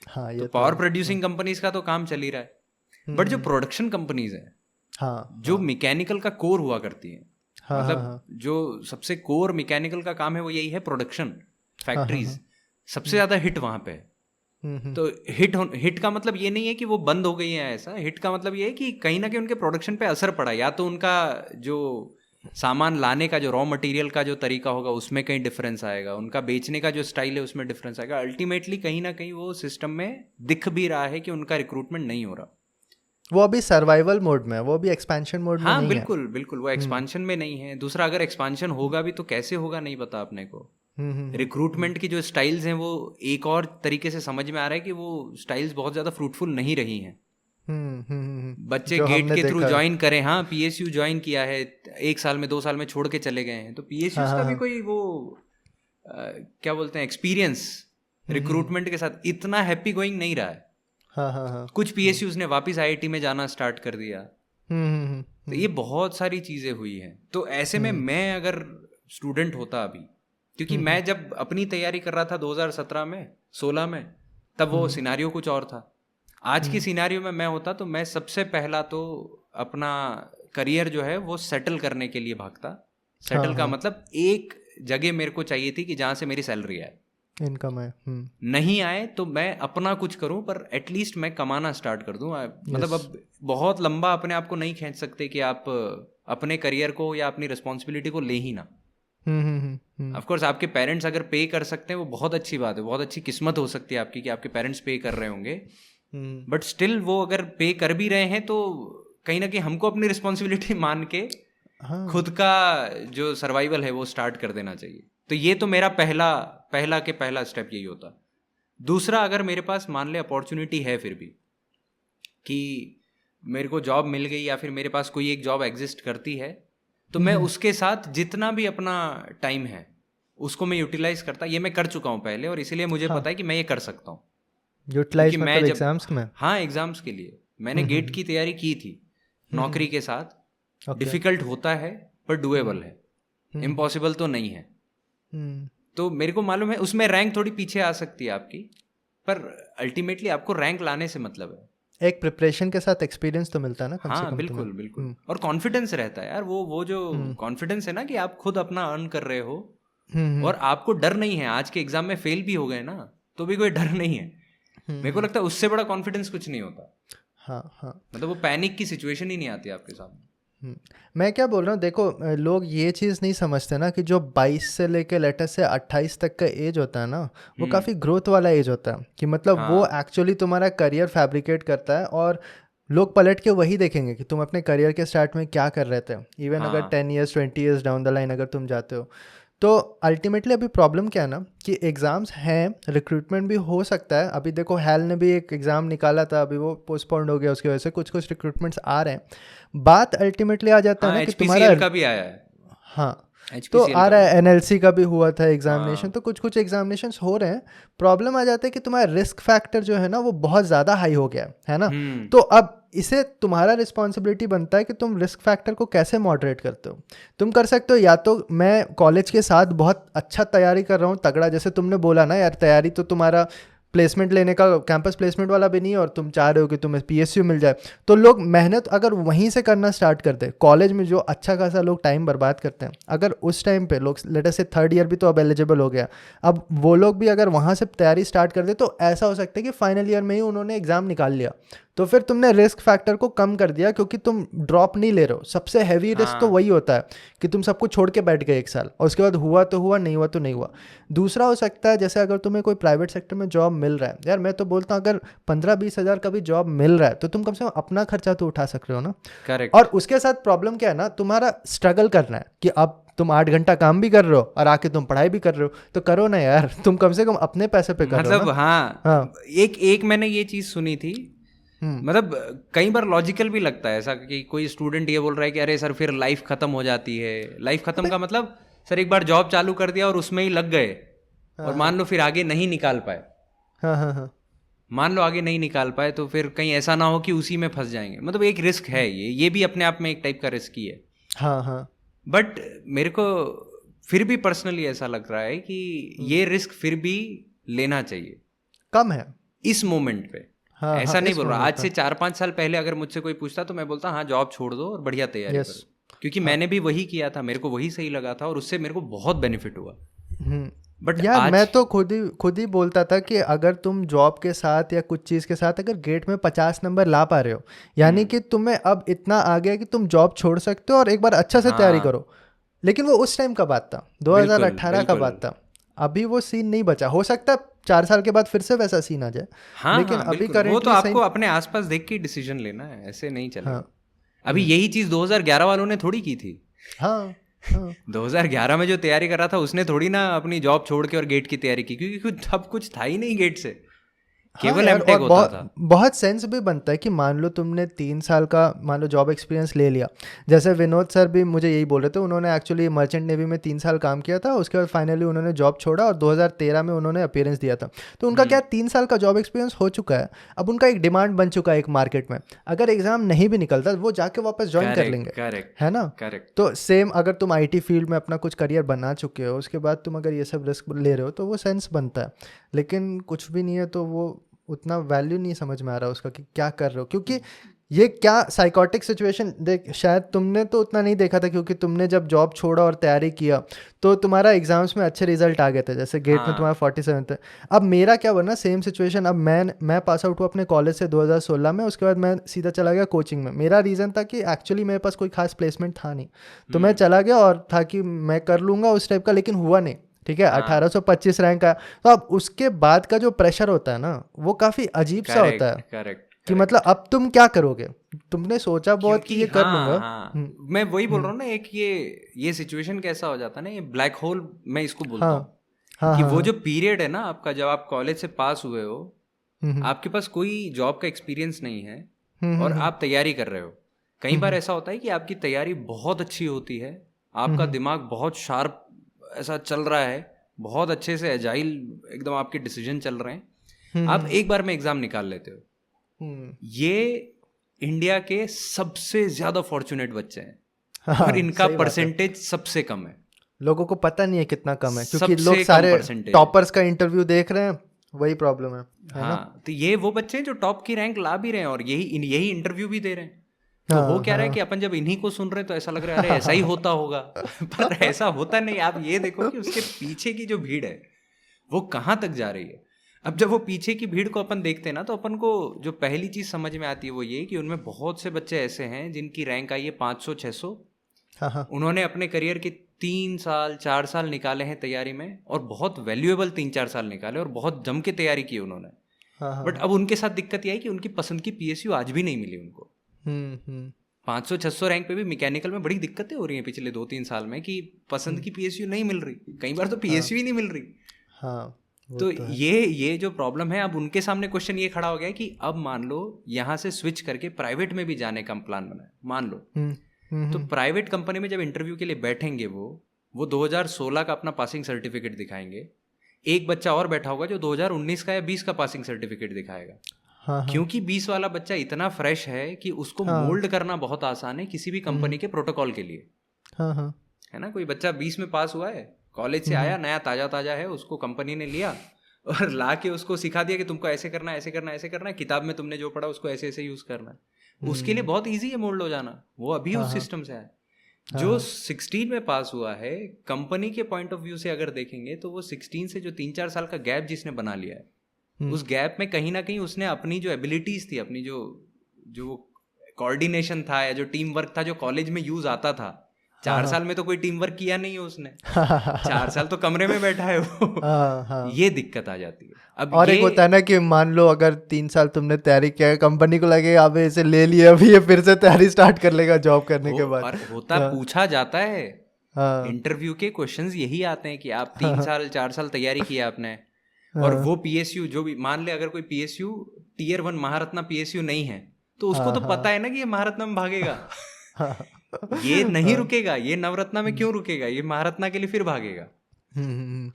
हाँ, तो पावर प्रोड्यूसिंग कंपनीज का तो काम चल ही रहा है। बट जो प्रोडक्शन कंपनीज है, हाँ, जो मैकेनिकल का कोर हुआ करती है, मतलब जो सबसे कोर मैकेनिकल का काम है वो यही है, प्रोडक्शन फैक्ट्रीज, सबसे ज़्यादा हिट वहाँ पे है। तो हिट का मतलब ये नहीं है कि वो बंद हो गई है, ऐसा हिट का मतलब ये है कि कहीं ना कहीं उनके प्रोडक्शन पे असर पड़ा, या तो उनका जो सामान लाने का जो रॉ मटेरियल का जो तरीका होगा उसमें कहीं डिफरेंस आएगा, उनका बेचने का जो स्टाइल है उसमें डिफरेंस आएगा। अल्टीमेटली कहीं ना कहीं वो सिस्टम में दिख भी रहा है कि उनका रिक्रूटमेंट नहीं हो रहा। वो अभी सर्वाइवल मोड में है, वो अभी एक्सपेंशन मोड में नहीं है। बिल्कुल बिल्कुल, वो एक्सपांशन में नहीं है। दूसरा, अगर एक्सपांशन होगा भी तो कैसे होगा नहीं पता अपने को। रिक्रूटमेंट की जो स्टाइल्स हैं वो एक और तरीके से समझ में आ रहा है कि वो स्टाइल्स बहुत ज़्यादा फ्रूटफुल नहीं रही हैं। बच्चे गेट के थ्रू ज्वाइन करें, हाँ PSU ज्वाइन किया है, 1 साल में 2 साल में छोड़ के चले गए हैं, तो PSU का भी कोई वो क्या बोलते हैं एक्सपीरियंस रिक्रूटमेंट के साथ इतना हैप्पी गोइंग नहीं रहा है। कुछ PSUs ने वापस IIT में जाना स्टार्ट कर दिया। तो ये बहुत सारी चीज़ें हुई हैं। तो ऐसे में मैं अगर स्टूडेंट होता अभी, क्योंकि मैं जब अपनी तैयारी कर रहा था 2017 में 16 में, तब वो सिनारियो कुछ और था। आज की सिनारियो में मैं होता तो मैं सबसे पहला तो अपना करियर जो है वो सेटल करने के लिए भागता। सेटल का मतलब एक जगह मेरे को चाहिए थी कि जहाँ से मेरी सैलरी आए, इनकम है। नहीं आए तो मैं अपना कुछ करूं, पर एटलीस्ट मैं कमाना स्टार्ट कर दूं। मतलब अब बहुत लंबा अपने आप को नहीं खींच सकते कि आप अपने करियर को या अपनी रिस्पॉन्सिबिलिटी को ले ही ना। ऑफ कोर्स आपके पेरेंट्स अगर पे कर सकते हैं वो बहुत अच्छी बात है, बहुत अच्छी किस्मत हो सकती है आपकी कि आपके पेरेंट्स पे कर रहे होंगे। बट स्टिल वो अगर पे कर भी रहे हैं तो कहीं ना कहीं हमको अपनी रिस्पॉन्सिबिलिटी मान के खुद का जो सर्वाइवल है वो स्टार्ट कर देना चाहिए। तो ये तो मेरा पहला स्टेप यही होता। दूसरा, अगर मेरे पास मान ले अपॉर्चुनिटी है फिर भी कि मेरे को जॉब मिल गई या फिर मेरे पास कोई एक जॉब एग्जिस्ट करती है, तो मैं उसके साथ जितना भी अपना टाइम है उसको मैं यूटिलाइज करता। ये मैं कर चुका हूँ पहले और इसीलिए मुझे पता है कि मैं ये कर सकता हूँ। यूटिलाइज मतलब एग्जाम्स में? हाँ, एग्जाम्स के लिए मैंने गेट की तैयारी की थी नौकरी के साथ। डिफिकल्ट होता है पर डुएबल है, इम्पॉसिबल तो नहीं है। तो मेरे को मालूम है उसमें रैंक थोड़ी पीछे आ सकती है आपकी, पर अल्टीमेटली आपको रैंक लाने से मतलब है। एक प्रिपरेशन के साथ एक्सपीरियंस तो मिलता है ना कम से कम। बिल्कुल बिल्कुल। और कॉन्फिडेंस रहता है यार, वो जो कॉन्फिडेंस है ना कि आप खुद अपना अर्न कर रहे हो और आपको डर नहीं है। आज के एग्जाम में फेल भी हो गए ना तो भी कोई डर नहीं है। मेरे को लगता है उससे बड़ा कॉन्फिडेंस कुछ नहीं होता। मतलब वो पैनिक की सिचुएशन ही नहीं आती आपके सामने। मैं क्या बोल रहा हूँ, देखो लोग ये चीज़ नहीं समझते ना कि जो 22 से लेके लेटेस्ट से 28 तक का एज होता है ना, वो काफ़ी ग्रोथ वाला एज होता है। कि मतलब वो एक्चुअली तुम्हारा करियर फैब्रिकेट करता है और लोग पलट के वही देखेंगे कि तुम अपने करियर के स्टार्ट में क्या कर रहे थे। इवन अगर 10 years 20 years down the line अगर तुम जाते हो तो अल्टीमेटली अभी प्रॉब्लम क्या है ना कि एग्ज़ाम्स हैं, रिक्रूटमेंट भी हो सकता है। अभी देखो हैल ने भी एक एग्ज़ाम निकाला था, अभी वो पोस्टपोन्ड हो गया, उसकी वजह से कुछ कुछ रिक्रूटमेंट्स आ रहे हैं। बात अल्टीमेटली आ जाता है हाँ ना कि तुम्हारा, HPCL का भी आया है, हाँ तो HPCL आ का रहा भी। है, एनएलसी का भी हुआ था एग्जामिनेशन, हाँ तो कुछ कुछ एग्जामिनेशंस हो रहे हैं। प्रॉब्लम आ जाता है कि तुम्हारा रिस्क फैक्टर जो है ना वो बहुत ज़्यादा हाई हो गया है ना। तो अब इसे तुम्हारा रिस्पॉन्सिबिलिटी बनता है कि तुम रिस्क फैक्टर को कैसे मॉडरेट करते हो। तुम कर सकते हो या तो मैं कॉलेज के साथ बहुत अच्छा तैयारी कर रहा हूँ तगड़ा, जैसे तुमने बोला ना यार, तैयारी तो तुम्हारा प्लेसमेंट लेने का कैंपस प्लेसमेंट वाला भी नहीं है और तुम चाह रहे हो कि तुम्हें PSU मिल जाए, तो लोग मेहनत अगर वहीं से करना स्टार्ट करते हैं, कॉलेज में जो अच्छा खासा लोग टाइम बर्बाद करते हैं, अगर उस टाइम पे लोग लेट अस से थर्ड ईयर भी तो अब एलिजिबल हो गया, अब वो लोग भी अगर वहाँ से तैयारी स्टार्ट कर दे तो ऐसा हो सकता है कि फाइनल ईयर में ही उन्होंने एग्ज़ाम निकाल लिया, तो फिर तुमने रिस्क फैक्टर को कम कर दिया क्योंकि तुम ड्रॉप नहीं ले रहे हो। सबसे हैवी रिस्क तो हाँ वही होता है कि तुम सब कुछ छोड़ के बैठ गए 1 साल और उसके बाद हुआ तो हुआ, नहीं हुआ तो नहीं हुआ। दूसरा हो सकता है जैसे अगर तुम्हें कोई प्राइवेट सेक्टर में जॉब मिल रहा है, यार मैं तो बोलता हूँ अगर 15-20 हज़ार का भी जॉब मिल रहा है तो तुम कम से कम अपना खर्चा तो उठा सक रहे हो ना। करेक्ट। और उसके साथ प्रॉब्लम क्या है ना, तुम्हारा स्ट्रगल करना है कि अब तुम 8 घंटा काम भी कर रहे हो और आके तुम पढ़ाई भी कर रहे हो, तो करो ना यार, तुम कम से कम अपने पैसे पे कर रहे हो मतलब ना। हाँ, हाँ एक मैंने ये चीज़ सुनी थी, हम्म मतलब कई बार लॉजिकल भी लगता है ऐसा कि कोई स्टूडेंट ये बोल रहा है कि अरे सर फिर लाइफ खत्म हो जाती है। लाइफ खत्म का मतलब सर एक बार जॉब चालू कर दिया और उसमें ही लग गए और मान लो फिर आगे नहीं निकाल पाए, हाँ हाँ हाँ मान लो आगे नहीं निकाल पाए तो फिर कहीं ऐसा ना हो कि उसी में फंस जाएंगे। मतलब एक रिस्क है, ये भी अपने आप में एक टाइप का रिस्क ही है। हाँ हाँ बट मेरे को फिर भी पर्सनली ऐसा लग रहा है कि ये रिस्क फिर भी लेना चाहिए कम है। इस मोमेंट पे। हाँ हाँ ऐसा नहीं इस बोल रहा, आज मोमेंट से में 4-5 साल पहले अगर मुझसे कोई पूछता तो मैं बोलता हाँ जॉब छोड़ दो और बढ़िया तैयारी यस करो, क्योंकि मैंने भी वही किया था, मेरे को वही सही लगा था और उससे मेरे को बहुत बेनिफिट हुआ। बट यार आज मैं तो खुद ही बोलता था कि अगर तुम जॉब के साथ या कुछ चीज़ के साथ अगर गेट में 50 नंबर ला पा रहे हो, यानी कि तुम्हें अब इतना आ गया कि तुम जॉब छोड़ सकते हो और एक बार अच्छा से तैयारी हाँ करो। लेकिन वो उस टाइम का बात था, बिल्कुल 2018 का बिल्कुल। बात था। अभी वो सीन नहीं बचा, हो सकता है 4 साल के बाद फिर से वैसा सीन आ जाए, हाँ लेकिन हाँ अभी बिल्कुल, वो तो करेंटली सही। आपको अपने आसपास देख के डिसीजन लेना है, ऐसे नहीं हाँ चलेगा। अभी यही चीज़ 2011 वालों ने थोड़ी की थी। हाँ हाँ 2011 में जो तैयारी कर रहा था उसने थोड़ी ना अपनी जॉब छोड़ के और गेट की तैयारी की, क्योंकि कुछ तब कुछ था ही नहीं गेट से, हाँ केवल यार, एमटेक और होता बहुत था। बहुत सेंस भी बनता है कि मान लो तुमने 3 साल का मान लो जॉब एक्सपीरियंस ले लिया। जैसे विनोद सर भी मुझे यही बोल रहे थे, उन्होंने एक्चुअली मर्चेंट नेवी में 3 साल काम किया था, उसके बाद फाइनली उन्होंने जॉब छोड़ा और 2013 में उन्होंने अपीयरेंस दिया था। तो उनका क्या 3 साल का जॉब एक्सपीरियंस हो चुका है, अब उनका एक डिमांड बन चुका है एक मार्केट में, अगर एग्जाम नहीं भी निकलता वो जाके वापस ज्वाइन कर लेंगे, करेक्ट है ना। करेक्ट। तो सेम अगर तुम IT फील्ड में अपना कुछ करियर बना चुके हो, उसके बाद तुम अगर ये सब रिस्क ले रहे हो तो वो सेंस बनता है। लेकिन कुछ भी नहीं है तो वो उतना वैल्यू नहीं समझ में आ रहा उसका कि क्या कर रहे हो, क्योंकि ये क्या साइकोटिक सिचुएशन देख, शायद तुमने तो उतना नहीं देखा था क्योंकि तुमने जब जॉब छोड़ा और तैयारी किया तो तुम्हारा एग्जाम्स में अच्छे रिजल्ट आ गए थे, जैसे गेट में तुम्हारा 47 थे। अब मेरा क्या बना सेम सिचुएशन, अब मैं पास आउट हुआ अपने कॉलेज से 2016 में, उसके बाद मैं सीधा चला गया कोचिंग में। मेरा रीज़न था कि एक्चुअली मेरे पास कोई खास प्लेसमेंट था नहीं, तो मैं चला गया और था कि मैं कर लूँगा उस टाइप का, लेकिन हुआ नहीं। ठीक है, 1825 रैंक का। तो अब उसके बाद का जो प्रेशर होता है ना वो काफ़ी अजीब सा होता है करेक्ट कि मतलब अब तुम क्या करोगे, तुमने सोचा बहुत कि क्योंकि ये कर लूंगा। हाँ मैं वही बोल रहा हूँ ना, एक ये सिचुएशन कैसा हो जाता है ना, ये ब्लैक होल मैं इसको बोलता हाँ हूँ हाँ कि हाँ वो जो पीरियड है ना आपका, जब आप कॉलेज से पास हुए हो, हम्म आपके पास कोई जॉब का एक्सपीरियंस नहीं है और हम्म आप तैयारी कर रहे हो। कई बार ऐसा होता है कि आपकी तैयारी बहुत अच्छी होती है, आपका दिमाग बहुत शार्प ऐसा चल रहा है, बहुत अच्छे से एजाइल एकदम आपके डिसीजन चल रहे हैं, आप एक बार में एग्जाम निकाल लेते हो। ये इंडिया के सबसे ज्यादा फॉर्चुनेट बच्चे हैं और इनका सही बात है। परसेंटेज सबसे कम है, लोगों को पता नहीं है कितना कम है, क्योंकि लोग सबसे कम सारे परसेंटेज है। टॉपर्स का इंटरव्यू देख रहे हैं, वही प्रॉब्लम है ना। हाँ तो ये वो बच्चे हैं जो टॉप की रैंक ला भी रहे हैं और यही इंटरव्यू भी दे रहे हैं। तो हाँ हो क्या रहा है हाँ कि अपन जब इन्हीं को सुन रहे हैं तो ऐसा लग रहा है अरे ऐसा ही होता होगा पर ऐसा होता नहीं। आप ये देखो कि उसके पीछे की जो भीड़ है वो कहाँ तक जा रही है। अब जब वो पीछे की भीड़ को अपन देखते हैं ना, तो अपन को जो पहली चीज समझ में आती है वो ये कि उनमें बहुत से बच्चे ऐसे हैं जिनकी रैंक आई है 500-600। हाँ हाँ उन्होंने अपने करियर के 3 साल 4 साल निकाले हैं तैयारी में और बहुत वैल्यूएबल 3-4 साल निकाले और बहुत जम के तैयारी की उन्होंने। हाँ हाँ बट अब उनके साथ दिक्कत यह है कि उनकी पसंद की PSU आज भी नहीं मिली उनको। 500-600 रैंक पे भी मैकेनिकल में बड़ी दिक्कतें हो रही हैं पिछले 2-3 साल में कि पसंद की पीएसयू नहीं मिल रही, कई बार तो पीएसयू ही नहीं मिल रही। हाँ तो ये जो प्रॉब्लम है, अब उनके सामने क्वेश्चन ये खड़ा हो गया है कि अब मान लो यहाँ से स्विच करके प्राइवेट में भी जाने का प्लान बना है, मान लो, तो प्राइवेट कंपनी में जब इंटरव्यू के लिए बैठेंगे वो 2016 का अपना पासिंग सर्टिफिकेट दिखाएंगे, एक बच्चा और बैठा होगा जो 2019 का या 20 का पासिंग सर्टिफिकेट दिखाएगा। हाँ, क्योंकि 20 वाला बच्चा इतना फ्रेश है कि उसको मोल्ड करना बहुत आसान है किसी भी कंपनी के प्रोटोकॉल के लिए। हाँ, है ना, कोई बच्चा 20 में पास हुआ है, कॉलेज से आया, नया ताजा है, उसको कंपनी ने लिया और ला के उसको सिखा दिया कि तुमको ऐसे करना है, ऐसे करना है, ऐसे करना है, किताब में तुमने जो पढ़ा उसको ऐसे ऐसे यूज करना है, उसके लिए बहुत ईजी है मोल्ड हो जाना। वो अभी उस सिस्टम से है। जो 16 में पास हुआ है, कंपनी के पॉइंट ऑफ व्यू से अगर देखेंगे तो वो 16 से जो 3-4 साल का गैप जिसने बना लिया है, उस गैप में कहीं ना कहीं उसने अपनी जो एबिलिटीज थी, अपनी जो कोऑर्डिनेशन था या जो टीम वर्क था जो कॉलेज में यूज आता था, 4 साल में तो कोई टीम वर्क किया नहीं है उसने। 4 साल तो कमरे में बैठा है वो। ये दिक्कत आ जाती है। अब और एक होता है ना कि मान लो अगर 3 साल तुमने तैयारी किया है, कंपनी को लगेगा अब इसे ले लिया, अभी ये फिर से तैयारी स्टार्ट कर लेगा जॉब करने के बाद। और पूछा जाता है इंटरव्यू के क्वेश्चंस यही आते हैं कि आप 3 साल 4 साल तैयारी किया आपने, और वो पीएसयू जो भी, मान ले अगर कोई पीएसयू Tier 1 महारत्ना पीएसयू नहीं है तो उसको तो पता है ना कि ये महारत्ना में भागेगा, ये नहीं रुकेगा, ये नवरत्ना में क्यों रुकेगा, ये महारत्ना के लिए फिर भागेगा।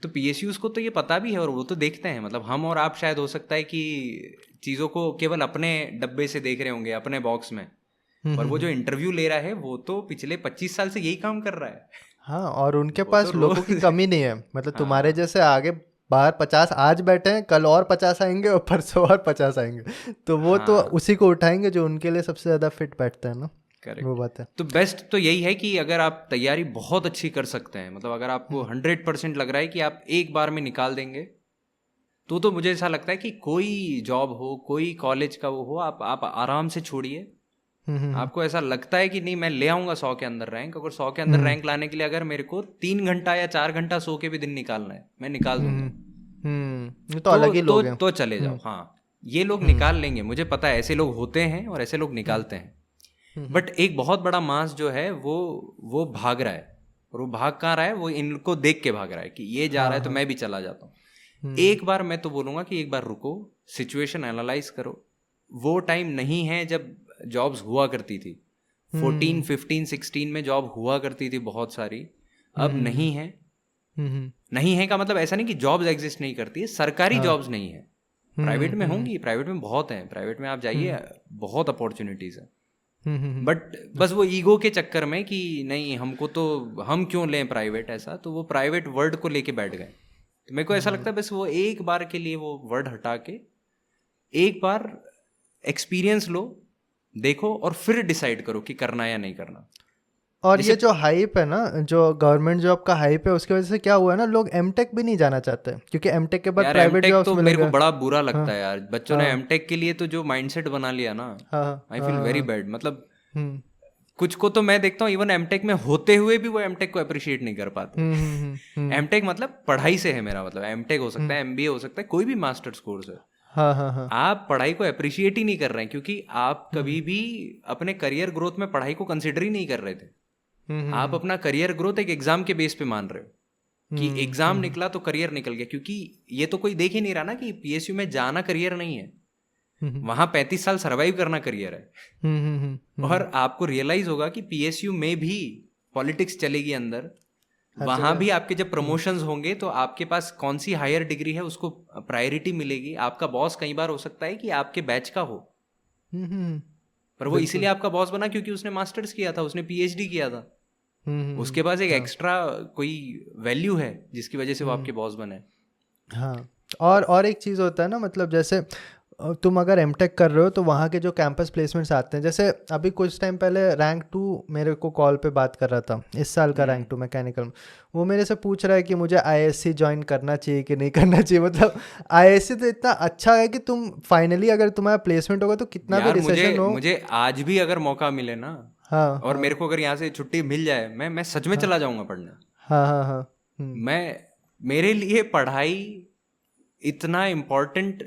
तो पीएसयूज को तो ये पता भी है और वो तो देखते हैं। मतलब हम और आप शायद हो सकता है कि चीजों को केवल अपने डब्बे से देख रहे होंगे, अपने बॉक्स में, पर वो जो इंटरव्यू ले रहा है वो तो पिछले 25 साल से यही काम कर रहा है। हाँ, और उनके पास तो लोगों की कमी नहीं है। मतलब तुम्हारे जैसे आगे बाहर 50 आज बैठे हैं, कल और 50 आएंगे और परसों और 50 आएंगे, तो वो तो उसी को उठाएंगे जो उनके लिए सबसे ज्यादा फिट बैठता है ना। करेक्ट, वो बात है। तो बेस्ट तो यही है कि अगर आप तैयारी बहुत अच्छी कर सकते हैं, मतलब अगर आपको 100% लग रहा है कि आप एक बार में निकाल देंगे, तो मुझे ऐसा लगता है कि कोई जॉब हो, कोई कॉलेज का वो हो, आप आराम से छोड़िए। आपको ऐसा लगता है कि नहीं मैं ले आऊंगा 100 के अंदर रैंक, अगर 100 के अंदर रैंक लाने के लिए अगर मेरे को 3 घंटा या 4 घंटा सो के भी दिन निकालना है, मैं निकाल दूंगा। तो अलग ही लोग हैं। तो चले जाओ। हाँ, ये लोग निकाल लेंगे, मुझे पता है, ऐसे लोग होते हैं और ऐसे लोग निकालते हैं। बट एक बहुत बड़ा मास जो है वो भाग रहा है, और वो भाग कहाँ रहा है, वो इनको देख के भाग रहा है कि ये जा रहा है तो मैं भी चला जाता हूँ। एक बार मैं तो बोलूंगा कि एक बार रुको, सिचुएशन एनालाइज करो। वो टाइम नहीं है जब जॉब्स हुआ करती थी, 14, 15, 16 में जॉब हुआ करती थी बहुत सारी, अब नहीं है। नहीं है का मतलब ऐसा नहीं कि जॉब्स एग्जिस्ट नहीं करती है, सरकारी जॉब्स नहीं है, प्राइवेट में होंगी, प्राइवेट में बहुत है, प्राइवेट में आप जाइए, बहुत अपॉर्चुनिटीज है। बट बस वो ईगो के चक्कर में कि नहीं हमको तो, हम क्यों लें प्राइवेट, ऐसा, तो वो प्राइवेट वर्ड को लेके बैठ गए। तो मेरे को ऐसा लगता है बस वो एक बार के लिए वो वर्ड हटा के एक बार एक्सपीरियंस लो, देखो, और फिर डिसाइड करो कि करना है या नहीं करना। और ये जो हाइप है ना, जो गवर्नमेंट जॉब का हाइप है, उसकी वजह से क्या हुआ है ना, लोग एमटेक भी नहीं जाना चाहते, क्योंकि एमटेक के बाद प्राइवेट जॉब्स मिलेंगे। मेरे को बड़ा बुरा लगता है यार, बच्चों ने एमटेक के लिए तो जो माइंडसेट बना लिया ना, आई फील वेरी बैड। मतलब कुछ को तो मैं देखता हूँ इवन एमटेक में होते हुए भी वो एमटेक को अप्रिशिएट नहीं कर पाते। एमटेक मतलब पढ़ाई से है मेरा मतलब, एमटेक हो सकता है, एमबीए हो सकता है, कोई भी मास्टर्स कोर्स है। आप पढ़ाई को अप्रिशिएट ही नहीं कर रहे हैं, क्योंकि आप कभी भी अपने करियर ग्रोथ में पढ़ाई को कंसिडर ही नहीं कर रहे थे। आप अपना करियर ग्रोथ एक एग्जाम के बेस पे मान रहे हो कि एग्जाम निकला तो करियर निकल गया, क्योंकि ये तो कोई देख ही नहीं रहा ना कि पीएसयू में जाना करियर नहीं है, वहां 35 साल सरवाइव करना करियर है। और आपको रियलाइज होगा कि पीएसयू में भी पॉलिटिक्स चलेगी अंदर, वहां भी आपके जब प्रमोशंस होंगे तो आपके पास कौन सी हायर डिग्री है उसको प्रायोरिटी मिलेगी। आपका बॉस कई बार हो सकता है कि आपके बैच का हो, पर वो इसीलिए आपका बॉस बना क्योंकि उसने मास्टर्स किया था, उसने पीएचडी किया था, उसके पास एक एक्स्ट्रा कोई वैल्यू है जिसकी वजह से वो आपके बॉस बने। हाँ, और एक चीज़ होता है ना, मतलब जैसे तुम अगर एमटेक कर रहे हो तो वहाँ के जो कैंपस प्लेसमेंट्स आते हैं, जैसे अभी कुछ टाइम पहले रैंक 2 मेरे को कॉल पे बात कर रहा था, इस साल का रैंक 2 मैकेनिकल, वो मेरे से पूछ रहा है कि मुझे आईएससी ज्वाइन करना चाहिए कि नहीं करना चाहिए। मतलब आईएससी तो इतना अच्छा है कि तुम फाइनली अगर तुम्हारा प्लेसमेंट होगा तो कितना भी रिसेशन हो, मुझे आज भी अगर मौका मिले ना, और मेरे को अगर यहाँ से छुट्टी मिल जाए, मैं सच में चला जाऊंगा पढ़ने। मेरे लिए पढ़ाई इतना इम्पोर्टेंट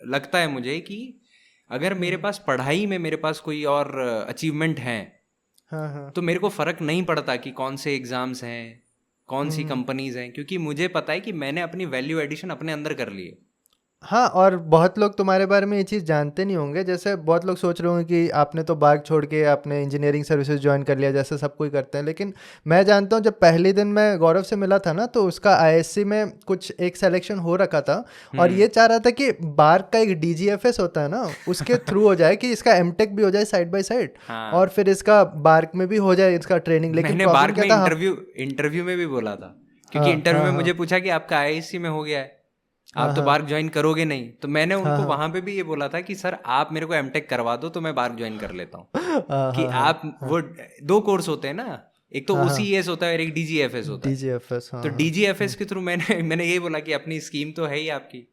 लगता है मुझे कि अगर मेरे पास पढ़ाई में मेरे पास कोई और अचीवमेंट है, हाँ तो मेरे को फर्क नहीं पड़ता कि कौन से एग्जाम्स हैं, कौन सी कंपनीज हैं, क्योंकि मुझे पता है कि मैंने अपनी वैल्यू एडिशन अपने अंदर कर ली है। हाँ। और बहुत लोग तुम्हारे बारे में ये चीज़ जानते नहीं होंगे, जैसे बहुत लोग सोच रहे होंगे कि आपने तो बाग छोड़ के आपने इंजीनियरिंग सर्विसेज ज्वाइन कर लिया, जैसे सब कोई करते हैं। लेकिन मैं जानता हूँ, जब पहले दिन मैं गौरव से मिला था ना, तो उसका आईएससी में कुछ एक सिलेक्शन हो रखा था और ये चाह रहा था कि बार्क का एक डीजीएफएस होता है ना, उसके थ्रू हो जाए कि इसका एमटेक भी हो जाए साइड बाय साइड, और फिर इसका बार्क में भी हो जाए इसका ट्रेनिंग। लेकिन मैंने प्रॉब्लम बार्क क्या में था, इंटरव्यू में भी बोला था, क्योंकि इंटरव्यू में मुझे पूछा कि आपका आईआईएसी में हो गया है, आप तो बार्क ज्वाइन करोगे नहीं, तो मैंने उनको वहां पे भी ये बोला था कि सर आप मेरे को एमटेक करवा दो तो मैं बार्क ज्वाइन कर लेता हूँ। कि आप वो 2 कोर्स होते हैं ना, एक तो ओसीईएस होता है और एक डीजीएफएस होता है। डीजीएफएस, तो डीजीएफएस के थ्रू मैंने यही बोला कि अपनी स्कीम तो है ही आपकी,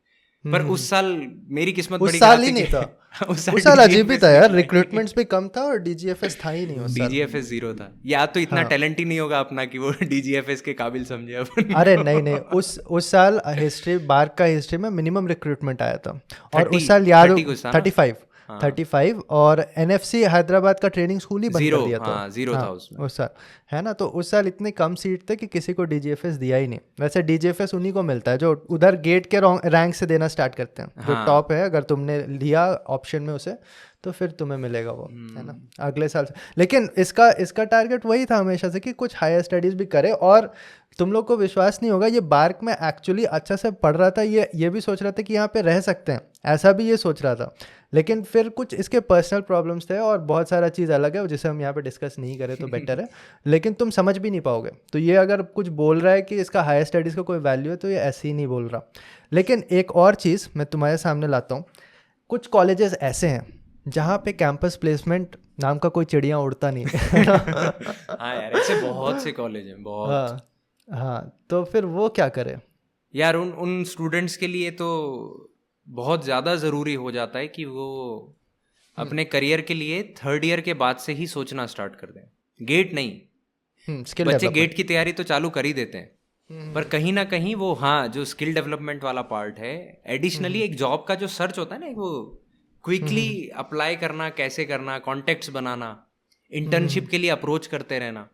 पर उस साल मेरी किस्मत बड़ी साल खराब ही थी नहीं कि था उस उस साल अजीब ही DGFS था यार, नहीं था। रिक्रूटमेंट्स भी कम था और डीजीएफएस था ही नहीं उस साल। डीजीएफएस 0 था, या तो इतना टैलेंट ही नहीं होगा अपना कि वो डीजीएफएस के काबिल समझे अपन। अरे नहीं नहीं, उस साल हिस्ट्री, बार्क का हिस्ट्री में मिनिमम रिक्रूटमेंट आया था। और उस साल याद 30 कुछ था ना? 35 और एनएफसी हैदराबाद का ट्रेनिंग स्कूल ही बंद कर दिया था। 0 था उसमें उस साल, है ना। तो उस साल इतने कम सीट थे कि किसी को डीजीएफएस दिया ही नहीं। वैसे डीजीएफएस उन्हीं को मिलता है जो उधर गेट के रैंक से देना स्टार्ट करते हैं, जो टॉप है। अगर तुमने लिया ऑप्शन में उसे, तो फिर तुम्हें मिलेगा वो, है ना, अगले साल से। लेकिन इसका टारगेट वही था हमेशा से कि कुछ हायर स्टडीज़ भी करे। और तुम लोग को विश्वास नहीं होगा, ये बार्क में एक्चुअली अच्छा से पढ़ रहा था, ये भी सोच रहा था कि यहाँ पे रह सकते हैं, ऐसा भी ये सोच रहा था। लेकिन फिर कुछ इसके पर्सनल प्रॉब्लम्स थे और बहुत सारा चीज़ अलग है जिसे हम यहाँ पे डिस्कस नहीं करें तो बेटर है। लेकिन तुम समझ भी नहीं पाओगे। तो ये अगर कुछ बोल रहा है कि इसका हायर स्टडीज़ का कोई वैल्यू है, तो ये ऐसे ही नहीं बोल रहा। लेकिन एक और चीज़ मैं तुम्हारे सामने लाता हूँ। कुछ कॉलेजेस ऐसे हैं जहाँ पे कैंपस प्लेसमेंट नाम का कोई चिड़िया उड़ता नहीं है। हाँ यार, ऐसे बहुत से कॉलेज हैं, बहुत। हाँ, तो फिर वो क्या करे यार? उन स्टूडेंट्स के लिए तो बहुत ज़्यादा ज़रूरी हो जाता है कि वो अपने करियर के लिए 3rd ईयर के बाद से ही सोचना स्टार्ट कर दें। गेट नहीं, स्किल बच्चे गेट की तैयारी तो चालू कर ही देते हैं, पर कहीं ना कहीं वो, हाँ, जो स्किल डेवलपमेंट वाला पार्ट है, एडिशनली एक जॉब का जो सर्च होता है ना, वो क्विकली अप्लाई करना, कैसे करना, कॉन्टेक्ट्स बनाना, इंटर्नशिप के लिए अप्रोच करते रहना।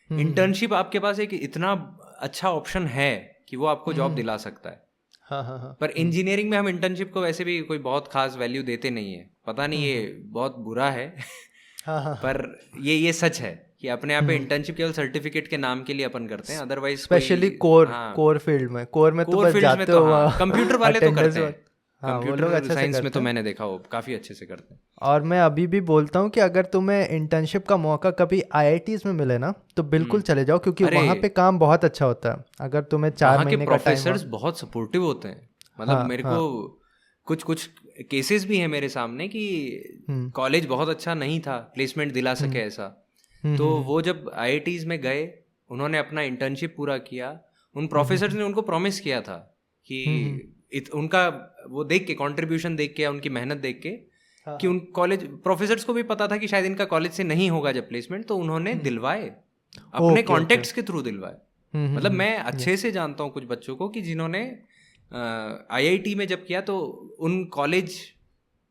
इंटर्नशिप आपके पास एक इतना अच्छा ऑप्शन है कि वो आपको जॉब दिला सकता है। हाँ। पर इंजीनियरिंग में हम इंटर्नशिप को वैसे भी कोई बहुत खास वैल्यू देते नहीं है, पता नहीं, ये बहुत बुरा है। हाँ। पर ये सच है कि अपने यहाँ पे इंटर्नशिप केवल सर्टिफिकेट के नाम के लिए अपन करते हैं, अदरवाइज स्पेशली कोर फील्ड में तो बस जाते हो। कंप्यूटर वाले तो करते हैं, हाँ, वो लोग कंप्यूटर अच्छे से साइंस में करते तो हैं। मैंने देखा वो काफ़ी अच्छे से करते हैं। और मैं अभी भी बोलता हूँ कि अगर तुम्हें इंटर्नशिप का मौका कभी आईआईटीज में मिले ना, तो बिल्कुल चले जाओ, क्योंकि वहाँ पे काम बहुत अच्छा होता है। अगर तुम्हें 4 महीने का टाइम, प्रोफेसर्स बहुत सपोर्टिव होते हैं। मतलब मेरे को कुछ केसेस भी हैं मेरे सामने कि कॉलेज बहुत अच्छा नहीं था, प्लेसमेंट दिला सके ऐसा। तो वो जब आईआईटीज में गए, उन्होंने अपना इंटर्नशिप पूरा किया, उन प्रोफेसर्स ने उनको प्रॉमिस किया था कि उनका वो देख के, कंट्रीब्यूशन देख के, उनकी मेहनत देख के, कि उन कॉलेज प्रोफेसर्स को भी पता था कि शायद इनका कॉलेज से नहीं होगा जब प्लेसमेंट, तो उन्होंने दिलवाए, अपने कॉन्टेक्ट्स के थ्रू दिलवाए। मतलब मैं अच्छे से जानता हूँ कुछ बच्चों को कि जिन्होंने आईआईटी में जब किया, तो उन कॉलेज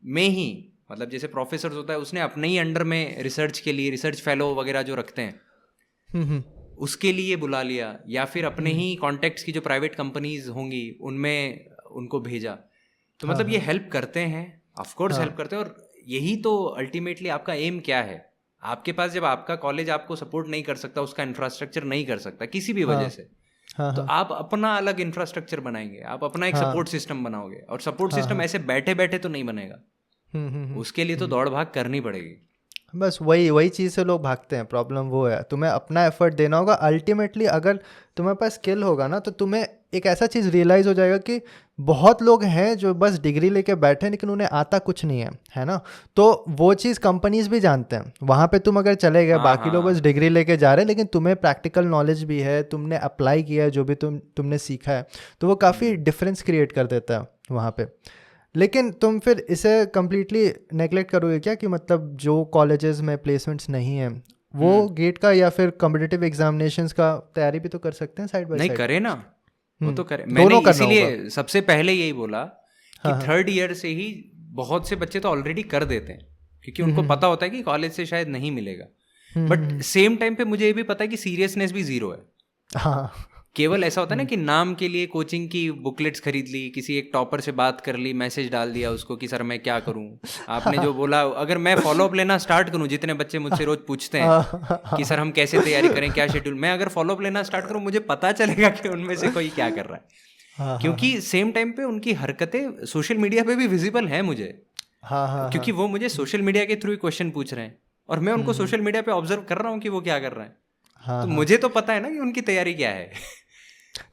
में ही, मतलब जैसे प्रोफेसर होता है, उसने अपने ही अंडर में रिसर्च के लिए, रिसर्च फेलो वगैरह जो रखते हैं, उसके लिए बुला लिया, या फिर अपने ही कॉन्टेक्ट्स की जो प्राइवेट कंपनीज होंगी उनमें उनको भेजा। तो मतलब ये हेल्प करते हैं, ऑफ कोर्स हेल्प करते हैं। और यही तो अल्टीमेटली आपका एम क्या है? आपके पास जब आपका कॉलेज आपको सपोर्ट नहीं कर सकता, उसका इंफ्रास्ट्रक्चर नहीं कर सकता किसी भी वजह से, तो आप अपना अलग इंफ्रास्ट्रक्चर बनाएंगे, आप अपना एक सपोर्ट सिस्टम बनाओगे। और सपोर्ट सिस्टम ऐसे बैठे बैठे तो नहीं बनेगा, उसके लिए तो दौड़ भाग करनी पड़ेगी। बस वही चीज़ से लोग भागते हैं। प्रॉब्लम वो है, तुम्हें अपना एफर्ट देना होगा। अल्टीमेटली अगर तुम्हारे पास स्किल होगा ना, तो तुम्हें एक ऐसा चीज़ रियलाइज़ हो जाएगा कि बहुत लोग हैं जो बस डिग्री लेके बैठे हैं, लेकिन उन्हें आता कुछ नहीं है ना। तो वो चीज़ कंपनीज भी जानते हैं। वहाँ पे तुम अगर चले गए, बाकी लोग बस डिग्री लेके जा रहे हैं, लेकिन तुम्हें प्रैक्टिकल नॉलेज भी है, तुमने अप्लाई किया है जो भी तुमने सीखा है, तो वो काफ़ी डिफरेंस क्रिएट कर देता है वहाँ पे। लेकिन तुम फिर इसे कम्प्लीटली नेगलेक्ट करोगे क्या, कि मतलब जो कॉलेजेस में प्लेसमेंट्स नहीं है, वो गेट का या फिर कॉम्पिटिटिव एग्जामिनेशंस का तैयारी भी तो कर सकते हैं साइड बाय साइड? नहीं करे ना, वो तो करे। मैंने इसीलिए सबसे पहले यही बोला कि 3rd ईयर से ही बहुत से बच्चे तो ऑलरेडी कर देते हैं क्योंकि उनको पता होता है कि कॉलेज से शायद नहीं मिलेगा, बट सेम टाइम पे मुझे ये भी पता है कि सीरियसनेस भी जीरो है। हाँ, केवल ऐसा होता है ना कि नाम के लिए कोचिंग की बुकलेट्स खरीद ली, किसी एक टॉपर से बात कर ली, मैसेज डाल दिया उसको कि सर मैं क्या करूं, आपने जो बोला, अगर मैं फॉलोअप लेना स्टार्ट करूं, जितने बच्चे मुझसे रोज पूछते हैं कि सर हम कैसे तैयारी करें, क्या शेड्यूल, मैं अगर फॉलोअप लेना स्टार्ट करूं मुझे पता चलेगा कि उनमें से कोई क्या कर रहा है, क्योंकि सेम टाइम पे उनकी हरकतें सोशल मीडिया पे भी विजिबल हैं मुझे, क्योंकि वो मुझे सोशल मीडिया के थ्रू क्वेश्चन पूछ रहे हैं और मैं उनको सोशल मीडिया पे ऑब्जर्व कर रहा हूँ कि वो क्या कर रहे हैं, तो मुझे तो पता है ना कि उनकी तैयारी क्या है।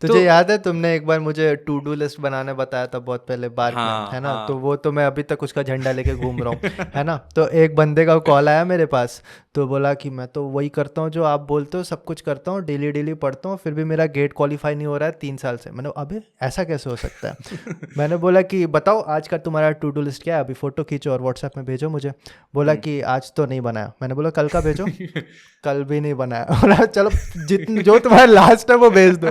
तुझे याद है तुमने एक बार मुझे टू डू लिस्ट बनाने बताया था बहुत पहले बार में, है ना? तो वो तो मैं अभी तक उसका झंडा लेके घूम रहा हूँ, है ना? तो एक बंदे का कॉल आया मेरे पास, तो बोला कि मैं तो वही करता हूँ जो आप बोलते हो, सब कुछ करता हूँ, डेली पढ़ता हूँ, फिर भी मेरा गेट क्वालिफाई नहीं हो रहा है 3 साल से। मैंने अबे ऐसा कैसे हो सकता है? मैंने बोला कि बताओ आज का तुम्हारा टू डू लिस्ट क्या है, अभी फ़ोटो खींचो और व्हाट्सएप में भेजो मुझे। बोला कि आज तो नहीं बनाया। मैंने बोला कल का भेजो। कल भी नहीं बनाया। बोला चलो जितने जो तुम्हारा लास्ट है वो भेज दो।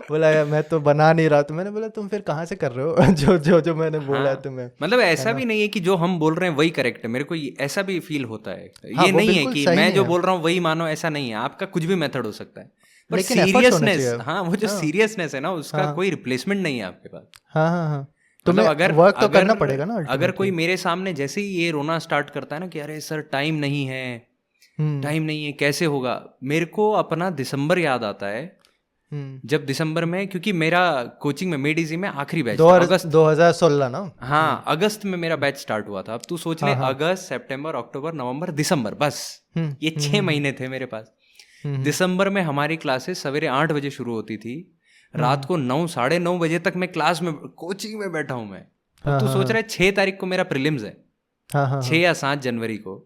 बोला यार मैं तो बना नहीं रहा। तो मैंने बोला तुम फिर कहाँ से कर रहे हो जो मैंने बोला है तुम्हें। मतलब ऐसा भी नहीं है कि जो हम बोल रहे हैं वही करेक्ट है, मेरे को ऐसा भी फील होता है। हाँ, ये नहीं है कि मैं जो है। बोल रहा हूँ वही मानो, ऐसा नहीं है। आपका कुछ भी मेथड हो सकता है, बट लेकिन सीरियसनेस, हाँ वो जो सीरियसनेस है ना उसका कोई रिप्लेसमेंट नहीं है आपके पास। हाँ मतलब अगर वर्क तो करना पड़ेगा ना। अगर कोई मेरे सामने जैसे ही ये रोना स्टार्ट करता है ना कि अरे सर टाइम नहीं है, टाइम नहीं है, कैसे होगा, मेरे को अपना दिसंबर याद आता है। जब दिसंबर में, क्योंकि मेरा कोचिंग में मेडिजी में आखिरी बैच अगस्त 2016 ना। हाँ अगस्त में मेरा बैच स्टार्ट हुआ था। अब तू सोच ले, अगस्त, सितंबर, अक्टूबर, नवंबर, दिसंबर, बस ये 6 महीने थे मेरे पास। दिसंबर में हमारी क्लासेस सवेरे 8 बजे शुरू होती थी, रात को 9, 9:30 बजे तक मैं क्लास में कोचिंग में बैठा हूँ मैं। अब तू सोच रहा है 6 तारीख को मेरा प्रीलिम्स है, 6 या 7 जनवरी को।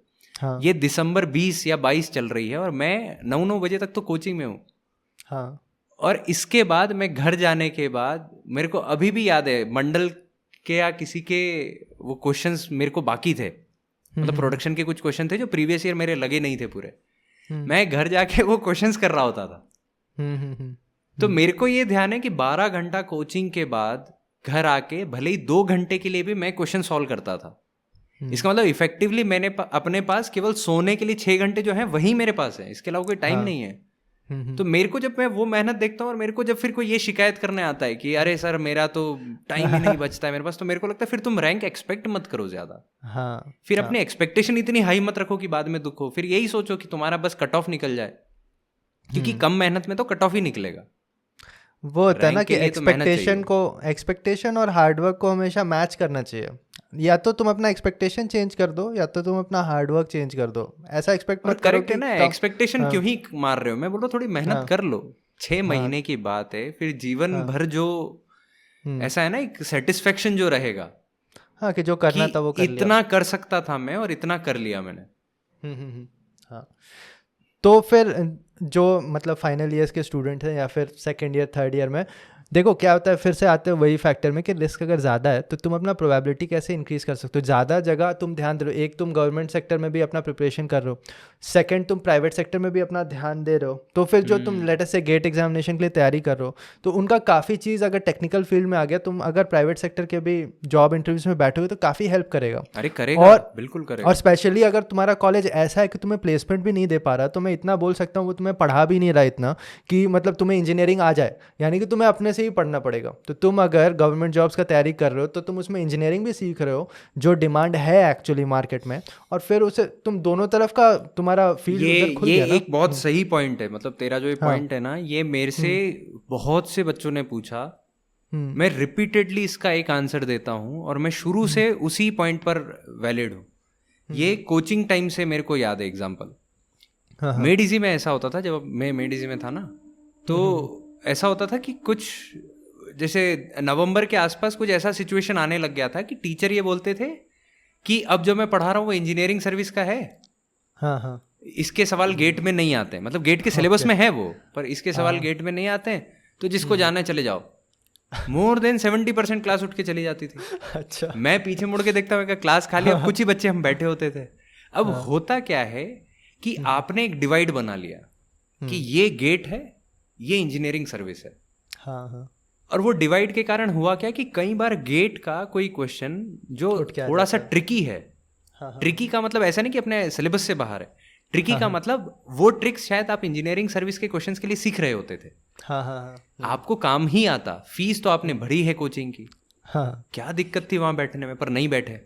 ये दिसंबर 20 या 22 चल रही है और मैं 9 बजे तक तो कोचिंग में हूँ। और इसके बाद मैं घर जाने के बाद मेरे को अभी भी याद है, मंडल के या किसी के वो क्वेश्चंस मेरे को बाकी थे, मतलब प्रोडक्शन के कुछ क्वेश्चन थे जो प्रीवियस ईयर मेरे लगे नहीं थे पूरे। मैं घर जाके वो क्वेश्चंस कर रहा होता था। तो मेरे को ये ध्यान है कि 12 घंटा कोचिंग के बाद घर आके भले ही 2 घंटे के लिए भी मैं क्वेश्चन सॉल्व करता था। इसका मतलब इफेक्टिवली मैंने अपने पास केवल सोने के लिए 6 घंटे जो है वही मेरे पास है, इसके अलावा कोई टाइम नहीं है। तो मेरे को जब मैं वो मेहनत देखता हूँ और मेरे को जब फिर कोई ये शिकायत करने आता है कि अरे सर मेरा तो टाइम ही नहीं बचता है मेरे पास, तो मेरे को लगता है फिर तुम रैंक एक्सपेक्ट मत करो ज्यादा। फिर अपनी एक्सपेक्टेशन इतनी हाई मत रखो कि बाद में दुख हो। फिर यही सोचो कि तुम्हारा बस कट ऑफ निकल जाए, क्योंकि कम मेहनत में तो कट ऑफ ही निकलेगा। वो होता है ना कि एक्सपेक्टेशन और हार्डवर्क को हमेशा मैच करना चाहिए। या तो तुम अपना एक्सपेक्टेशन चेंज कर दो या तो तुम अपना हार्डवर्क चेंज कर दो। ऐसा एक्सपेक्ट मत करो कि ना एक्सपेक्टेशन क्यों ही मार रहे हो। मैं बोल रहा हूँ थोड़ी मेहनत कर लो, 6 महीने की बात है, फिर जीवन भर जो ऐसा है ना एक सेटिस्फेक्शन जो रहेगा, हाँ कि जो करना था वो कर लिया, इतना कर सकता था मैं और इतना कर लिया मैंने। हाँ तो फिर जो मतलब फाइनल ईयर्स के स्टूडेंट हैं या फिर सेकेंड ईयर थर्ड ईयर में, देखो क्या होता है, फिर से आते हैं वही फैक्टर में कि रिस्क अगर ज़्यादा है तो तुम अपना प्रोबेबिलिटी कैसे इंक्रीज़ कर सकते हो। ज़्यादा जगह तुम ध्यान दे रहे हो, एक तुम गवर्नमेंट सेक्टर में भी अपना प्रिपरेशन कर रहे हो, सेकंड तुम प्राइवेट सेक्टर में भी अपना ध्यान दे रहे हो, तो फिर जो तुम लेटर से गेट एग्जामिनेशन के लिए तैयारी कर रहे हो तो उनका काफ़ी चीज़ अगर टेक्निकल फील्ड में आ गया, तुम अगर प्राइवेट सेक्टर के भी जॉब इंटरव्यूज में बैठोगे तो काफ़ी हेल्प करेगा। अरे करेगा, और बिल्कुल करेगा। और स्पेशली अगर तुम्हारा कॉलेज ऐसा है कि तुम्हें प्लेसमेंट भी नहीं दे पा रहा, तो मैं इतना बोल सकता हूँ वो तुम्हें पढ़ा भी नहीं रहा इतना कि मतलब तुम्हें इंजीनियरिंग आ जाए, यानी कि तुम्हें अपने से ही पढ़ना पड़ेगा। तो तुम अगर गवर्नमेंट जॉब्स का तैयारी कर रहे हो तो तुम उसमें इंजीनियरिंग भी सीख रहे हो जो डिमांड है एक्चुअली मार्केट में, और फिर उसे तुम दोनों तरफ का तुम्हारा फील्ड उधर खुल गया ना। एक बहुत सही पॉइंट है, मतलब तेरा जो ये पॉइंट है ना, ये मेरे से बहुत से बच्चों ने पूछा, मैं रिपीटेडली इसका एक आंसर देता हूँ और मैं शुरू से उसी पॉइंट पर वैलिड हूँ। ये कोचिंग टाइम से मेरे को याद है एग्जाम्पल। मेडिजी में ऐसा होता था, जब मैं मेडिजी में था ना, तो ऐसा होता था कि कुछ जैसे नवंबर के आसपास कुछ ऐसा सिचुएशन आने लग गया था कि टीचर ये बोलते थे कि अब जो मैं पढ़ा रहा हूँ वो इंजीनियरिंग सर्विस का है, इसके सवाल गेट में नहीं आते, मतलब गेट के सिलेबस में है वो, पर इसके सवाल गेट में नहीं आते हैं, तो जिसको जाना है चले जाओ। मोर देन 70% क्लास उठ के चली जाती थी। अच्छा। मैं पीछे मुड़ के देखता हूँ क्लास खाली, अब कुछ ही बच्चे हम बैठे होते थे। अब होता क्या है कि आपने एक डिवाइड बना लिया कि ये गेट है, ये इंजीनियरिंग सर्विस है। और वो डिवाइड के कारण हुआ क्या कि कई बार गेट का कोई क्वेश्चन जो उठ के आ थोड़ा सा जाता है। ट्रिकी है, हाँ ट्रिकी का मतलब ऐसा नहीं कि अपने सिलेबस से बाहर है, ट्रिकी का मतलब वो ट्रिक्स शायद आप इंजीनियरिंग सर्विस के क्वेश्चंस के लिए सीख रहे होते थे, हाँ हाँ हाँ आपको काम ही आता, फीस तो आपने भरी है कोचिंग की, हाँ क्या दिक्कत थी वहां बैठने में, पर नहीं बैठे।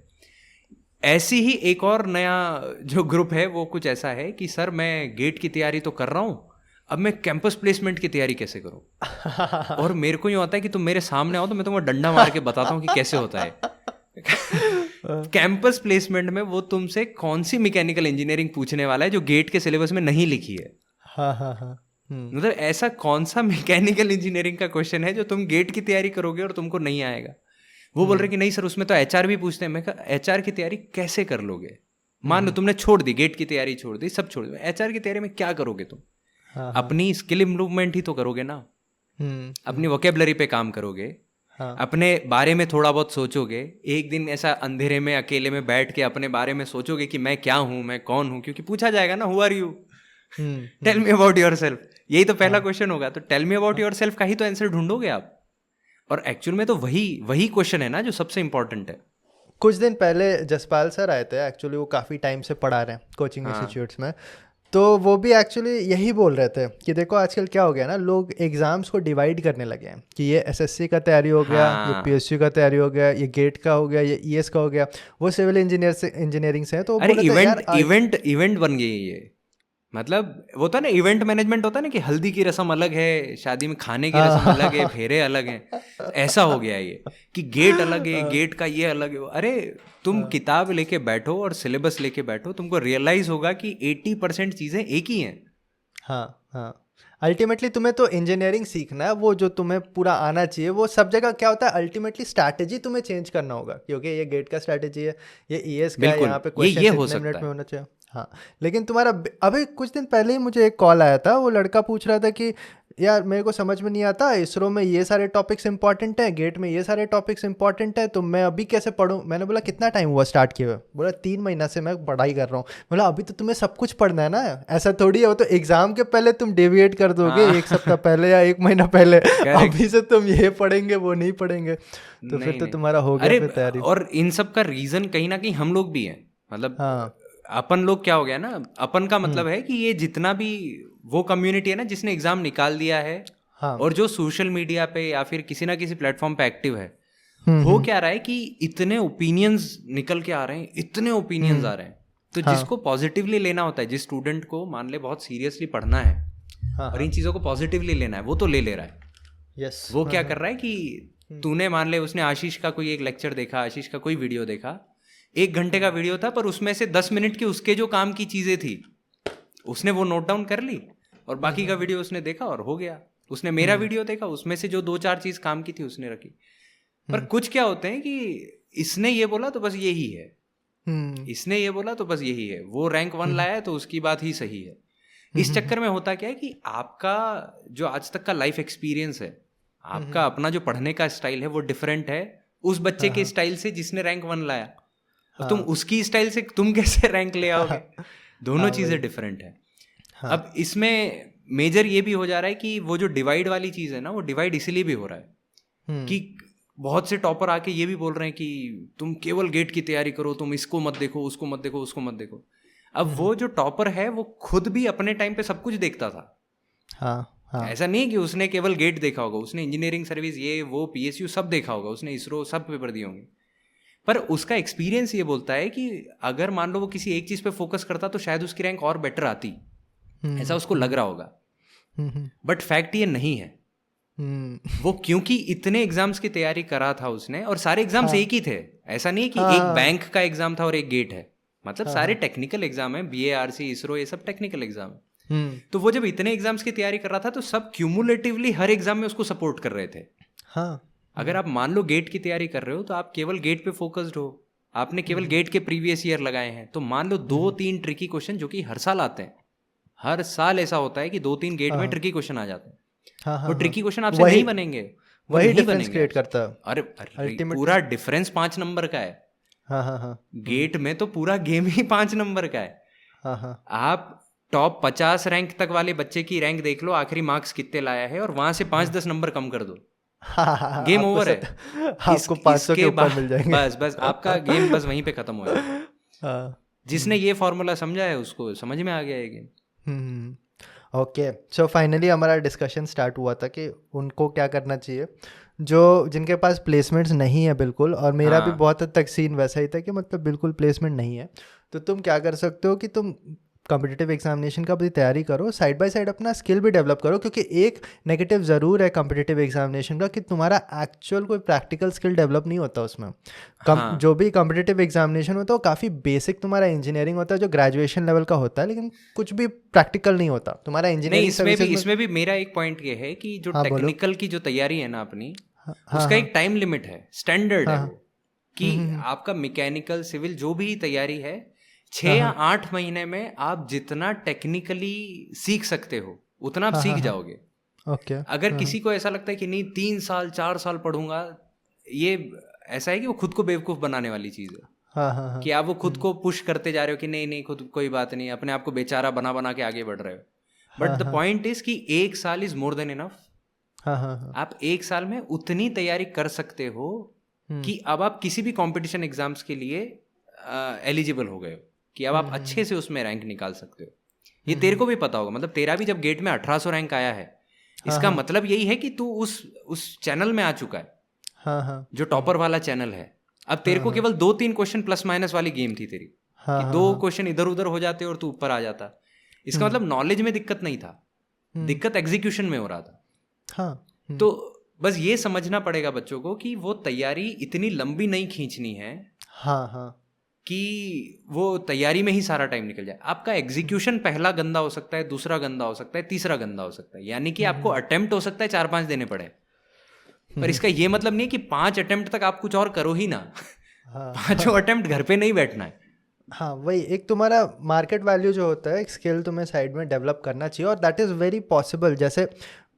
ऐसी ही एक और नया जो ग्रुप है वो कुछ ऐसा है कि सर मैं गेट की तैयारी तो कर रहा हूँ, अब मैं कैंपस प्लेसमेंट की तैयारी कैसे करूँ। और मेरे को यूँ आता है कि तुम मेरे सामने आओ तो मैं तुम्हें डंडा मार के बताता हूँ कि कैसे होता है। कैंपस प्लेसमेंट में वो तुमसे कौन सी मैकेनिकल इंजीनियरिंग पूछने वाला है जो गेट के सिलेबस में नहीं लिखी है। हाँ हाँ हाँ मतलब ऐसा कौन सा मैकेनिकल इंजीनियरिंग का क्वेश्चन है जो तुम गेट की तैयारी करोगे और तुमको नहीं आएगा। वो बोल रहे कि नहीं सर उसमें तो एचआर भी पूछते हैं। मैं कहा एचआर की तैयारी कैसे कर लोगे, मान लो तुमने छोड़ दी गेट की तैयारी, छोड़ दी सब छोड़ दी, एचआर की तैयारी में क्या करोगे तुम। हाँ अपनी स्किल इम्प्रूवमेंट ही तो करोगे ना, अपनी वोकेबलरी पे काम करोगे, हाँ अपने बारे में थोड़ा बहुत सोचोगे, एक दिन ऐसा अंधेरे में अकेले में बैठ के अपने बारे में सोचोगे कि मैं क्या हूँ, मैं कौन हूँ, क्योंकि पूछा जाएगा ना who are you, tell me about yourself, यही तो पहला क्वेश्चन होगा। तो tell me about yourself का ही तो आंसर ढूंढोगे आप, और एक्चुअल में तो वही क्वेश्चन है ना जो सबसे इंपॉर्टेंट है। कुछ दिन पहले जसपाल सर आए थे, एक्चुअली वो काफ़ी टाइम से पढ़ा रहे हैं कोचिंग हाँ। इंस्टीट्यूट्स में, तो वो भी एक्चुअली यही बोल रहे थे कि देखो आजकल क्या हो गया ना, लोग एग्ज़ाम्स को डिवाइड करने लगे हैं कि ये एसएससी का तैयारी हो गया, ये हाँ। पीएसयू का तैयारी हो गया, ये गेट का हो गया, ये ईएस का हो गया, वो सिविल इंजीनियरिंग से है। तो वो अरे बोल रहे थे यार इवेंट बन गई है ये, मतलब वो था ना इवेंट मैनेजमेंट होता है ना कि हल्दी की रस्म अलग है, शादी में खाने की रस्म अलग है, फेरे अलग हैं, ऐसा हो गया ये कि गेट अलग है, गेट का ये अलग है। अरे तुम किताब लेके बैठो और सिलेबस लेके बैठो, तुमको रियलाइज होगा कि 80% चीजें एक ही हैं। हाँ हाँ, अल्टीमेटली तुम्हें तो इंजीनियरिंग सीखना है, वो जो तुम्हें पूरा आना चाहिए वो सब जगह क्या होता है, अल्टीमेटली स्ट्रैटेजी तुम्हें चेंज करना होगा, क्योंकि ये गेट का स्ट्रैटेजी है, ये ईएस का है, बिल्कुल, यहाँ पे ये क्वेश्चन हो इतने सकता मिनट में है। होना चाहिए। हाँ, लेकिन तुम्हारा अभी कुछ दिन पहले ही मुझे एक कॉल आया था, वो लड़का पूछ रहा था कि यार मेरे को समझ में नहीं आता, इसरो में ये सारे टॉपिक्स इंपॉर्टेंट हैं, गेट में ये सारे टॉपिक्स इंपॉर्टेंट हैं, तो मैं अभी कैसे पढूं। मैंने बोला कितना टाइम हुआ स्टार्ट किए हुए। बोला 3 महीना से मैं पढ़ाई कर रहा हूँ। बोला अभी तो तुम्हें सब कुछ पढ़ना है ना, ऐसा थोड़ी है, वो तो एग्जाम के पहले तुम डेविएट कर दोगे, एक सप्ताह पहले या 1 महीना पहले, अभी से तुम ये पढ़ेंगे वो नहीं पढ़ेंगे, तो फिर तो तुम्हारा हो गया फिर तैयारी। और इन सब का रीजन कहीं ना कहीं हम लोग भी हैं, मतलब हाँ अपन लोग क्या हो गया ना, अपन का मतलब है कि ये जितना भी वो कम्युनिटी है ना जिसने एग्जाम निकाल दिया है, हाँ और जो सोशल मीडिया पे या फिर किसी ना किसी प्लेटफॉर्म पे एक्टिव है, हो क्या रहा है कि इतने ओपिनियंस निकल के आ रहे हैं, इतने ओपिनियंस आ रहे हैं, तो जिसको पॉजिटिवली लेना होता है, जिस स्टूडेंट को मान ले बहुत सीरियसली पढ़ना है और इन चीज़ों को पॉजिटिवली लेना है, वो तो ले रहा है। यस, वो क्या कर रहा है कि तूने मान ले उसने आशीष का कोई एक लेक्चर देखा, आशीष का कोई वीडियो देखा, 1 घंटे का वीडियो था, पर उसमें से 10 मिनट की उसके जो काम की चीजें थी उसने वो नोट डाउन कर ली, और बाकी का वीडियो उसने देखा और हो गया। उसने मेरा वीडियो देखा, उसमें से जो 2-4 चीज काम की थी उसने रखी। पर कुछ क्या होते हैं कि इसने ये बोला तो बस यही है, इसने ये बोला तो बस यही है, वो रैंक 1 लाया है तो उसकी बात ही सही है। इस चक्कर में होता क्या है कि आपका जो आज तक का लाइफ एक्सपीरियंस है, आपका अपना जो पढ़ने का स्टाइल है वो डिफरेंट है उस बच्चे के स्टाइल से जिसने रैंक 1 लाया, और तुम उसकी स्टाइल से तुम कैसे रैंक ले आओगे, दोनों चीजें डिफरेंट है। अब इसमें मेजर ये भी हो जा रहा है कि वो जो डिवाइड वाली चीज है ना, वो डिवाइड इसीलिए भी हो रहा है कि बहुत से टॉपर आके ये भी बोल रहे हैं कि तुम केवल गेट की तैयारी करो, तुम इसको मत देखो, उसको मत देखो, उसको मत देखो। अब वो जो टॉपर है वो खुद भी अपने टाइम पे सब कुछ देखता था। हाँ, ऐसा नहीं है कि उसने केवल गेट देखा होगा, उसने इंजीनियरिंग सर्विस ये वो पीएसयू सब देखा होगा, उसने इसरो सब पेपर दिए होंगे, पर उसका एक्सपीरियंस ये बोलता है कि अगर मान लो वो किसी एक चीज पे फोकस करता तो शायद उसकी रैंक और बेटर आती, ऐसा उसको लग रहा होगा। बट फैक्ट ये नहीं है। वो क्योंकि इतने एग्जाम्स की तैयारी करा था उसने, और सारे एग्जाम्स एक ही थे, ऐसा नहीं है कि एक बैंक का एग्जाम था और एक गेट है, मतलब सारे टेक्निकल एग्जाम है, बीएआरसी इसरो ये सब टेक्निकल एग्जाम है। तो वो जब इतने एग्जाम्स की तैयारी कर रहा था तो सब क्यूमुलेटिवली हर एग्जाम में उसको सपोर्ट कर रहे थे। अगर आप मान लो गेट की तैयारी कर रहे हो तो आप केवल गेट पे फोकस्ड हो, आपने केवल गेट के प्रीवियस ईयर लगाए हैं, तो मान लो 2-3 ट्रिकी क्वेश्चन जो कि हर साल आते हैं, हर साल ऐसा होता है कि 2-3 गेट में ट्रिकी क्वेश्चन आ जाते हैं, वो ट्रिकी क्वेश्चन आपसे नहीं बनेंगे, वही डिफरेंस क्रिएट करता है। अरे पूरा डिफरेंस 5 नंबर का है। गेट में तो पूरा गेम ही 5 नंबर का है। आप टॉप 50 रैंक तक वाले बच्चे की रैंक देख लो, आखिरी मार्क्स कितने लाया है, और वहां से 5-10 नंबर कम कर दो, गेम आपको ओवर है। आपको 500 के इसके ऊपर मिल जाएंगे। बस आपका गेम बस वहीं पे खत्म हो जाएगा। हाँ। जिसने ये फॉर्मूला समझा है उसको समझ में आ गया ये गेम। ओके, सो फाइनली हमारा डिस्कशन स्टार्ट हुआ था कि उनको क्या करना चाहिए जो जिनके पास प्लेसमेंट्स नहीं है बिल्कुल, और मेरा भी हाँ बहुत हद तक सीन वैसा ही था कि मतलब बिल्कुल प्लेसमेंट नहीं है। तो तुम क्या कर सकते हो कि तुम कॉम्पिटिटिव एग्जामिनेशन का भी तैयारी करो, साइड बाय साइड अपना स्किल भी डेवलप करो, क्योंकि एक नेगेटिव ज़रूर है कॉम्पिटिटिव एग्जामिनेशन का कि तुम्हारा एक्चुअल कोई प्रैक्टिकल स्किल डेवलप नहीं होता उसमें। हाँ। जो भी कॉम्पिटिटिव एग्जामिनेशन होता है वो काफ़ी बेसिक तुम्हारा इंजीनियरिंग होता है जो ग्रेजुएशन लेवल का होता है, लेकिन कुछ भी प्रैक्टिकल नहीं होता तुम्हारा नहीं, इंजीनियरिंग सर्विसेज में। इसमें भी मेरा एक पॉइंट ये है कि जो हाँ बोलो। टेक्निकल की जो तैयारी है ना अपनी, हाँ हाँ उसका हाँ एक टाइम लिमिट है, स्टैंडर्ड है हाँ वो, कि आपका मैकेनिकल सिविल जो भी तैयारी है 6 हाँ या हाँ 8 महीने में आप जितना टेक्निकली सीख सकते हो उतना आप हाँ सीख हाँ हाँ जाओगे। ओके अगर किसी को ऐसा लगता है कि नहीं 3 साल 4 साल पढ़ूंगा, ये ऐसा है कि वो खुद को बेवकूफ़ बनाने वाली चीज़ है। हाँ हाँ हाँ कि आप वो खुद को पुश करते जा रहे हो कि नहीं नहीं खुद कोई बात नहीं, अपने आप को बेचारा बना बना के आगे बढ़ रहे हो। बट द पॉइंट इज कि 1 साल इज मोर देन इनफ। हाँ हाँ हाँ आप 1 साल में उतनी तैयारी कर सकते हो कि अब आप किसी भी कंपटीशन एग्जाम्स के लिए एलिजिबल हो गए हो, कि अब आप अच्छे से उसमें रैंक निकाल सकते हो। ये तेरे को भी पता होगा, मतलब तेरा भी जब गेट में 1800 रैंक आया है, इसका मतलब यही है कि तू उस चैनल में आ चुका है, हाँ हाँ जो टॉपर वाला चैनल है। अब तेरे को केवल 2-3 क्वेश्चन प्लस माइनस वाली गेम थी तेरी, कि 2 क्वेश्चन इधर उधर हो जाते और तू ऊपर आ जाता। इसका मतलब नॉलेज में दिक्कत नहीं था, दिक्कत एग्जीक्यूशन में हो रहा था। हाँ तो बस ये समझना पड़ेगा बच्चों को कि वो तैयारी इतनी लंबी नहीं खींचनी है हाँ हाँ कि वो तैयारी में ही सारा टाइम निकल जाए। आपका एग्जीक्यूशन पहला गंदा हो सकता है, दूसरा गंदा हो सकता है, तीसरा गंदा हो सकता है, यानी कि आपको अटेम्प्ट हो सकता है 4-5 देने पड़े, पर इसका ये मतलब नहीं कि 5 अटेम्प्ट तक आप कुछ और करो ही ना। हाँ 5 अटेम्प्ट घर पे नहीं बैठना है। हाँ वही, एक तुम्हारा मार्केट वैल्यू जो होता है, एक स्किल तुम्हें साइड में डेवलप करना चाहिए, और दैट इज़ वेरी पॉसिबल। जैसे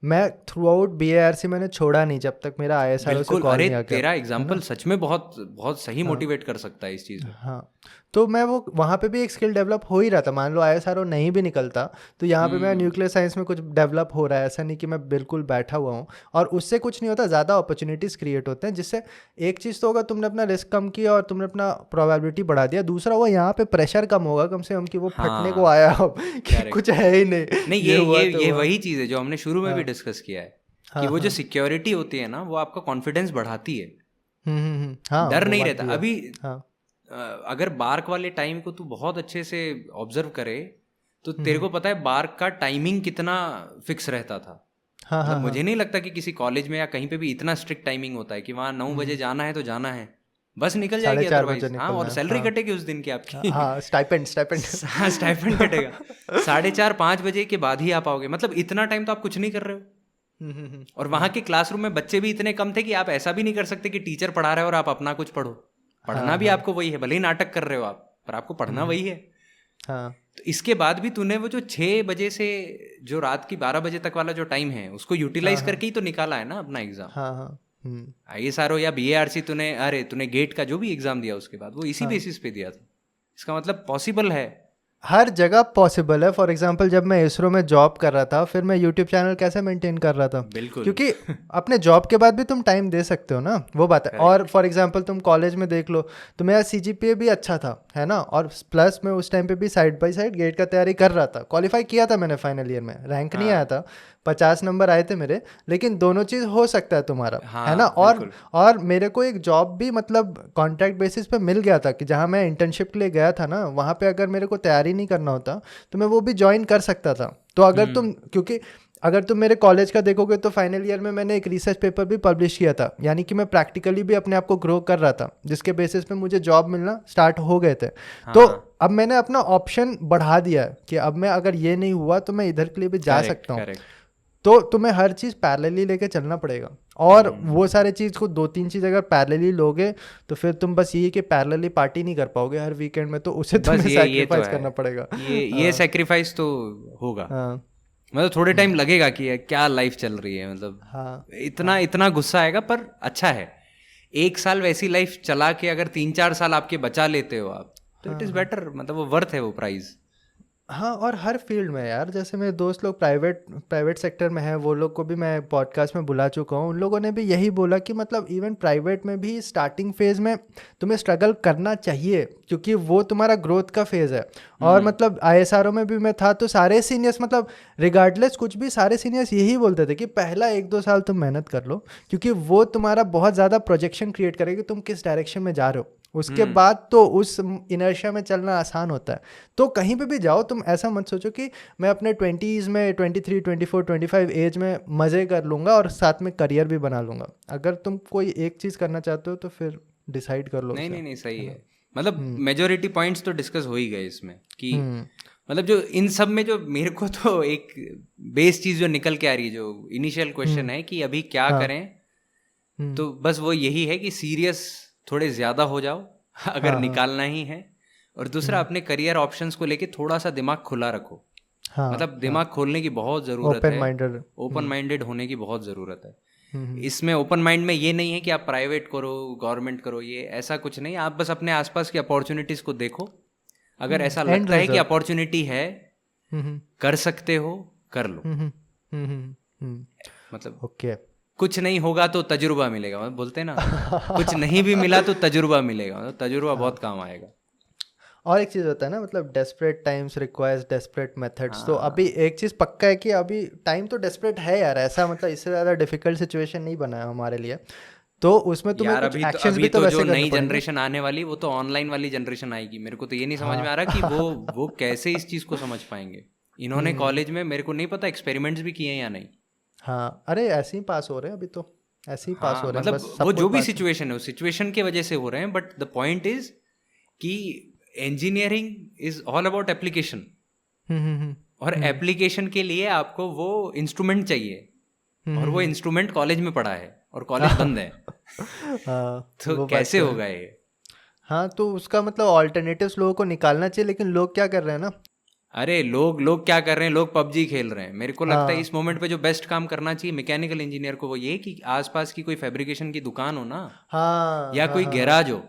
मैं थ्रू आउट BARC मैंने छोड़ा नहीं जब तक मेरा ISRO से बिल्कुल, कॉल अरे नहीं आ गया, तेरा है एग्जाम्पल ना। सच में बहुत बहुत सही मोटिवेट कर सकता है इस चीज़ में। हाँ, तो मैं वो वहाँ पे भी एक स्किल डेवलप हो ही रहा था। मान लो ISRO नहीं भी निकलता तो यहाँ पे मैं न्यूक्लियर साइंस में कुछ डेवलप हो रहा है, ऐसा नहीं कि मैं बिल्कुल बैठा हुआ हूँ। और उससे कुछ नहीं होता, ज़्यादा अपॉर्चुनिटीज़ क्रिएट होते हैं, जिससे एक चीज़ तो होगा तुमने अपना रिस्क कम किया और तुमने अपना प्रोबेबिलिटी बढ़ा दिया। दूसरा हुआ यहाँ पे प्रेशर कम होगा कम से कम, कि वो फटने को हाँ आया अब कि करेक्ट। कुछ है ही नहीं, नहीं, ये हुआ तो ये हुआ। वही चीज़ है जो हमने शुरू में भी डिस्कस किया है, कि हाँ वो जो हाँ सिक्योरिटी होती है ना, वो आपका कॉन्फिडेंस बढ़ाती है, हाँ डर वो नहीं बात रहता। भी है। अभी हाँ अगर बार्क वाले टाइम को तू बहुत अच्छे से ऑब्जर्व करे तो तेरे को पता है बार्क का टाइमिंग कितना फिक्स रहता था। हाँ मतलब हाँ मुझे नहीं लगता कि किसी कॉलेज में या कहीं पे भी इतना स्ट्रिक्ट टाइमिंग होता है कि वहाँ 9 बजे जाना है तो जाना है, बस निकल जाएगी 4:30 बजे अदरवाइज। हाँ, निकलना और है। सैलरी हाँ कटेगी उस दिन की आपकी। हाँ स्टाइपेंड हाँ, स्टाइपेंड कटेगा। 4:30-5 बजे के बाद ही आप आओगे, मतलब इतना टाइम तो आप कुछ नहीं कर रहे हो। और वहाँ के क्लासरूम में बच्चे भी इतने कम थे कि आप ऐसा भी नहीं कर सकते कि टीचर पढ़ा रहा है और आप अपना कुछ पढ़ो। पढ़ना भी आपको वही है, भले ही नाटक कर रहे हो आप, पर आपको पढ़ना वही है। हाँ तो इसके बाद भी तूने वो जो 6 बजे से जो रात की 12 बजे तक वाला जो टाइम है उसको यूटिलाइज करके ही तो निकाला है ना अपना एग्जाम। हाँ हाँ ISRO या BARC तूने गेट का जो भी एग्जाम दिया उसके बाद वो इसी बेसिस पे दिया था। इसका मतलब पॉसिबल है, हर जगह पॉसिबल है। फॉर एग्जांपल जब मैं इसरो में जॉब कर रहा था, फिर मैं यूट्यूब चैनल कैसे मेंटेन कर रहा था, बिल्कुल। क्योंकि अपने जॉब के बाद भी तुम टाइम दे सकते हो ना, वो बात है। और फॉर एग्जांपल तुम कॉलेज में देख लो तो मेरा CGPA भी अच्छा था, है ना, और प्लस मैं उस टाइम पे भी साइड बाय साइड गेट का तैयारी कर रहा था। क्वालिफाई किया था मैंने फाइनल ईयर में, रैंक नहीं आया था, 50 नंबर आए थे मेरे, लेकिन दोनों चीज़ हो सकता है तुम्हारा, है ना। और मेरे को एक जॉब भी मतलब कॉन्ट्रैक्ट बेसिस पे मिल गया था, कि जहाँ मैं इंटर्नशिप के लिए गया था ना, वहाँ पे अगर मेरे को तैयारी नहीं करना होता तो मैं वो भी ज्वाइन कर सकता था। तो अगर तुम, क्योंकि अगर तुम मेरे कॉलेज का देखोगे तो फाइनल ईयर में मैंने एक रिसर्च पेपर भी पब्लिश किया था, यानी कि मैं प्रैक्टिकली भी अपने आप को ग्रो कर रहा था, जिसके बेसिस पे मुझे जॉब मिलना स्टार्ट हो गए थे। तो अब मैंने अपना ऑप्शन बढ़ा दिया है कि अब मैं अगर ये नहीं हुआ तो मैं इधर के लिए भी जा सकता हूँ। तो तुम्हें हर चीज़ पैरेलली लेके चलना पड़ेगा, और वो सारे चीज़ को 2-3 चीज़ अगर पैरेलली लोगे तो फिर तुम बस ये कि पैरेलली पार्टी नहीं कर पाओगे हर वीकेंड में, तो उसे तुम्हें सैक्रिफाइस तो करना पड़ेगा। ये सैक्रिफाइस तो होगा। हाँ मतलब थोड़े टाइम लगेगा कि क्या लाइफ चल रही है, मतलब हाँ इतना गुस्सा आएगा, पर अच्छा है। 1 साल वैसी लाइफ चला के अगर 3-4 साल आपके बचा लेते हो आप, तो इट इज़ बेटर, मतलब वो वर्थ है वो प्राइस। हाँ, और हर फील्ड में यार, जैसे मेरे दोस्त लोग प्राइवेट सेक्टर में हैं, वो लोग को भी मैं पॉडकास्ट में बुला चुका हूँ, उन लोगों ने भी यही बोला कि मतलब इवन प्राइवेट में भी स्टार्टिंग फेज में तुम्हें स्ट्रगल करना चाहिए, क्योंकि वो तुम्हारा ग्रोथ का फेज है। और मतलब ISRO में भी मैं था, तो सारे सीनियर्स मतलब रिगार्डलेस कुछ भी, सारे सीनियर्स यही बोलते थे कि पहला 1-2 साल तुम मेहनत कर लो, क्योंकि वो तुम्हारा बहुत ज़्यादा प्रोजेक्शन क्रिएट करेगा कि तुम किस डायरेक्शन में जा रहे हो। उसके बाद तो उस इनर्शिया में चलना आसान होता है। तो कहीं पे भी जाओ, तुम ऐसा मत सोचो कि मैं अपने 20s में 23, 24, 25 एज में मज़े कर लूँगा और साथ में करियर भी बना लूँगा। अगर तुम कोई एक चीज़ करना चाहते हो तो फिर डिसाइड कर लो नहीं उसे, नहीं नहीं, सही है ना? है। मतलब मेजोरिटी पॉइंट्स तो डिस्कस हो ही गए इसमें कि मतलब जो इन सब में जो मेरे को तो एक बेस चीज़ जो निकल के आ रही है, जो इनिशियल क्वेश्चन है कि अभी क्या हाँ। करें, तो बस वो यही है कि सीरियस थोड़े ज़्यादा हो जाओ अगर हाँ, हाँ, निकालना ही है। और दूसरा, अपने करियर ऑप्शंस को लेके थोड़ा सा दिमाग खुला रखो। हाँ, मतलब हाँ, दिमाग खोलने की बहुत ज़रूरत ओपन है, माइंडेड। ओपन माइंडेड होने की बहुत ज़रूरत है। हम्म, इसमें ओपन माइंड में ये नहीं है कि आप प्राइवेट करो, गवर्नमेंट करो, ये ऐसा कुछ नहीं। आप बस अपने आसपास की अपॉर्चुनिटीज़ को देखो। अगर ऐसा एंड लगता है कि रिजल्ट। अपॉर्चुनिटी है, कर सकते हो, कर लो। मतलब ओके। कुछ नहीं होगा तो तजुर्बा मिलेगा, मतलब बोलते हैं ना, कुछ नहीं भी मिला तो तजुर्बा मिलेगा, मतलब तजुर्बा बहुत काम आएगा। और एक चीज़ होता है ना, मतलब desperate times requires desperate methods. तो अभी हाँ एक चीज़ पक्का है कि अभी टाइम तो डेस्परेट है यार, ऐसा मतलब इससे ज़्यादा डिफिकल्ट सिचुएशन नहीं बना है हमारे लिए। तो उसमें तुम्हें यार, कुछ अभी तो एक्शंस अभी भी तो तो जो वैसे करने नई पड़ेंगे। जनरेशन आने वाली, वो तो ऑनलाइन वाली जनरेशन आएगी। मेरे को तो ये नहीं समझ में आ रहा कि वो कैसे इस चीज़ को समझ पाएंगे। इन्होंने कॉलेज में, मेरे को नहीं पता एक्सपेरिमेंट्स भी किए हैं या नहीं। हाँ, अरे ऐसे ही पास हो रहे हैं अभी तो, ऐसे ही पास हो हाँ, रहे हैं, मतलब बस वो सब कोई जो भी पास है। सिचुएशन है, उस सिचुएशन की वजह से हो रहे हैं। बट द पॉइंट इज कि engineering is all about application. और एप्लीकेशन के लिए आपको वो इंस्ट्रूमेंट चाहिए, और वो इंस्ट्रूमेंट कॉलेज में पड़ा है और कॉलेज बंद है। हाँ, तो वो बात कैसे तो है। होगा ये? हाँ, तो उसका मतलब ऑल्टरनेटिव्स लोगों को निकालना चाहिए, लेकिन लोग क्या कर रहे हैं ना। अरे लोग लोग क्या कर रहे हैं? लोग पबजी खेल रहे हैं। मेरे को लगता है हाँ, इस मोमेंट पे जो बेस्ट काम करना चाहिए मैकेनिकल इंजीनियर को, वो ये कि आसपास की कोई फैब्रिकेशन की दुकान हो ना, हाँ, या हाँ, कोई हाँ, हाँ। गैराज हो,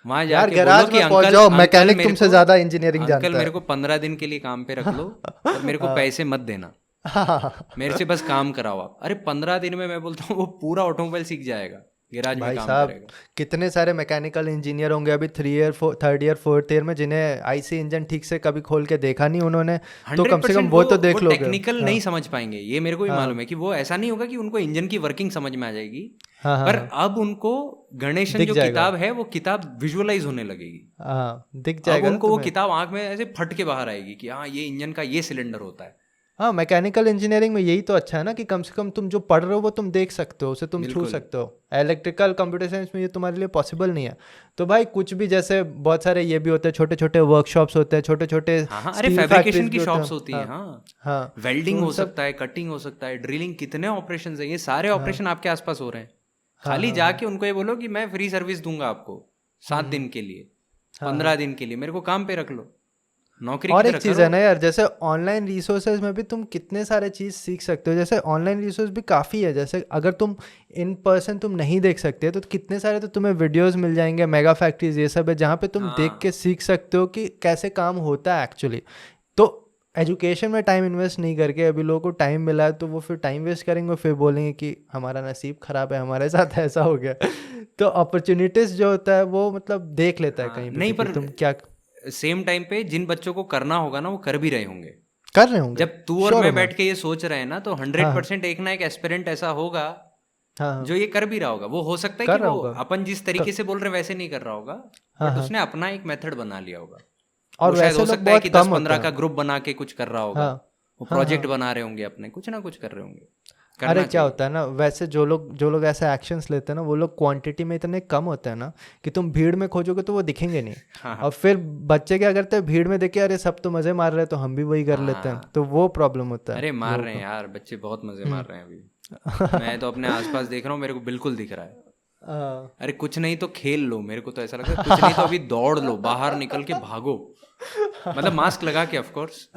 वहां यार जाके बोलो गैराज कि में पहुंच अंकल, जाओ, अंकल मैकेनिक मेरे तुमसे को ज्यादा इंजीनियरिंग अंकल जानता मेरे है। को 15 दिन के लिए काम पे रख लो और मेरे को पैसे मत देना, हाँ, मेरे से बस काम कराओ आप। अरे 15 दिन में मैं बोलता हूँ वो पूरा ऑटोमोबाइल सीख जाएगा, गैराज में भाई काम साहब, करेगा। कितने सारे मैकेनिकल इंजीनियर होंगे अभी 3 ईयर 4th ईयर में, जिन्हें IC इंजन ठीक से कभी खोल के देखा नहीं उन्होंने। तो कम से कम 100% वो तो वो देख लोगे। टेक्निकल हाँ, नहीं समझ पाएंगे, ये मेरे को भी मालूम हाँ, है कि वो ऐसा नहीं होगा कि उनको इंजन की वर्किंग समझ में आ जाएगी। हाँ, हाँ, पर हाँ, अब उनको गणेशन दिख जो जाएगा। किताब है, वो किताब विजुअलाइज होने लगेगी। हाँ, दिख अब जाएगा ना उनको वो तुम्हें। किताब आंख में ऐसे फट के बाहर आएगी कि हाँ, ये इंजन का ये सिलेंडर होता है। हाँ, मैकेनिकल इंजीनियरिंग में यही तो अच्छा है ना, कि कम से कम तुम जो पढ़ रहे हो वो तुम देख सकते हो, उसे तुम छू बिल्कुल। सकते हो। इलेक्ट्रिकल कंप्यूटर साइंस में ये तुम्हारे लिए पॉसिबल नहीं है। तो भाई कुछ भी, जैसे बहुत सारे ये भी होते हैं, छोटे छोटे वर्कशॉप्स होते हैं, छोटे छोटे हाँ हाँ, अरे स्टील फैब्रिकेशन फैक्ट्रीज भी की होते शॉप्स हैं। होती हाँ, है, हाँ। हाँ, तो वेल्डिंग उन हो सब। सकता है, कटिंग हो सकता है, ड्रिलिंग, कितने ऑपरेशन है, ये सारे हाँ, ऑपरेशन आपके आसपास हो रहे हैं। हाँ, खाली हाँ, हाँ, जाके उनको ये बोलो कि मैं फ्री सर्विस दूंगा आपको 7 दिन के लिए, हाँ, 15 दिन के लिए, मेरे को काम पे रख लो, नौकरी की और एक तरह चीज़ करो। है ना यार, जैसे ऑनलाइन रिसोर्सेज में भी तुम कितने सारे चीज़ सीख सकते हो। जैसे ऑनलाइन रिसोर्स भी काफ़ी है, जैसे अगर तुम इन पर्सन तुम नहीं देख सकते तो कितने सारे तो तुम्हें वीडियोस मिल जाएंगे, मेगा फैक्ट्रीज ये सब है, जहाँ पे तुम देख के हाँ सीख सकते हो कि कैसे काम होता है एक्चुअली। तो एजुकेशन में टाइम इन्वेस्ट नहीं करके, अभी लोगों को टाइम मिला है तो वो फिर टाइम वेस्ट करेंगे, फिर बोलेंगे कि हमारा नसीब ख़राब है, हमारे साथ ऐसा हो गया। तो अपॉर्चुनिटीज़ जो होता है वो मतलब देख लेता है हाँ, कहीं पे नहीं, भी कि पर तुम क्या सेम टाइम पे जिन बच्चों को करना होगा ना, वो कर भी रहे होंगे। कर रहे होंगे। जब तू और श्योर मैं हूँ मैं। बैठ के ये सोच रहे हैं ना, तो हाँ, हाँ, 100% एक ना एक एस्पिरेंट ऐसा होगा हाँ, हाँ, जो ये कर भी रहा होगा। वो हो सकता है कि कर रहा वो होगा। अपन जिस तरीके से बोल रहे हैं वैसे नहीं कर रहा होगा, हाँ, बट हाँ, उसने अपना एक मेथड बना लिया होगा। और वो शायद वैसे हो लोग सकता है बहुत कि कम दस होते पंद्रह हैं। का ग्रुप बना के कुछ कर रहा होगा, हाँ, वो हाँ, प्रोजेक्ट हाँ। बना रहे होंगे अपने, कुछ ना कुछ कर रहे होंगे। अरे करना क्या चाहिए। होता है ना, वैसे जो लोग ऐसे एक्शंस लेते हैं ना, वो लोग क्वांटिटी में इतने कम होते हैं ना कि तुम भीड़ में खोजोगे तो वो दिखेंगे नहीं। हाँ और हाँ फिर बच्चे क्या करते हैं, भीड़ में देखे अरे सब तो मज़े मार रहे हैं तो हम भी वही कर लेते हैं, हाँ। तो वो प्रॉब्लम होता है अरे मार लोगों रहे हैं को। यार, बच्चे बहुत मजे हम्म। मार रहे हैं अभी। मैं तो अपने आसपास देख रहा हूँ, मेरे को बिल्कुल दिख रहा है। हाँ। अरे कुछ नहीं तो खेल लो, मेरे को तो ऐसा लगता है, कुछ नहीं तो अभी दौड़ लो, बाहर निकल के भागो, मतलब मास्क लगा के ऑफ कोर्स।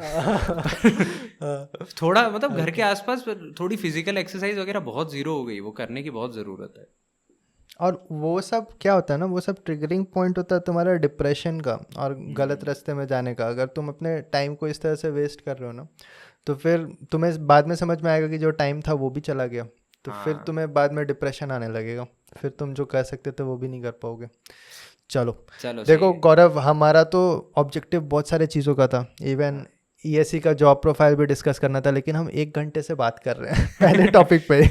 थोड़ा मतलब घर के आसपास थोड़ी फिजिकल एक्सरसाइज वगैरह बहुत जीरो हो गई, वो करने की बहुत ज़रूरत है। और वो सब क्या होता है ना, वो सब ट्रिगरिंग पॉइंट होता है तुम्हारा डिप्रेशन का और गलत रास्ते में जाने का। अगर तुम अपने टाइम को इस तरह से वेस्ट कर रहे हो ना, तो फिर तुम्हें बाद में समझ में आएगा कि जो टाइम था वो भी चला गया, तो फिर हाँ तुम्हें बाद में डिप्रेशन आने लगेगा, फिर तुम जो कर सकते थे वो भी नहीं कर पाओगे। चलो चलो सही देखो है। गौरव, हमारा तो ऑब्जेक्टिव बहुत सारे चीज़ों का था, इवन ईएससी का जॉब प्रोफाइल भी डिस्कस करना था, लेकिन हम 1 घंटे से बात कर रहे हैं पहले टॉपिक पे।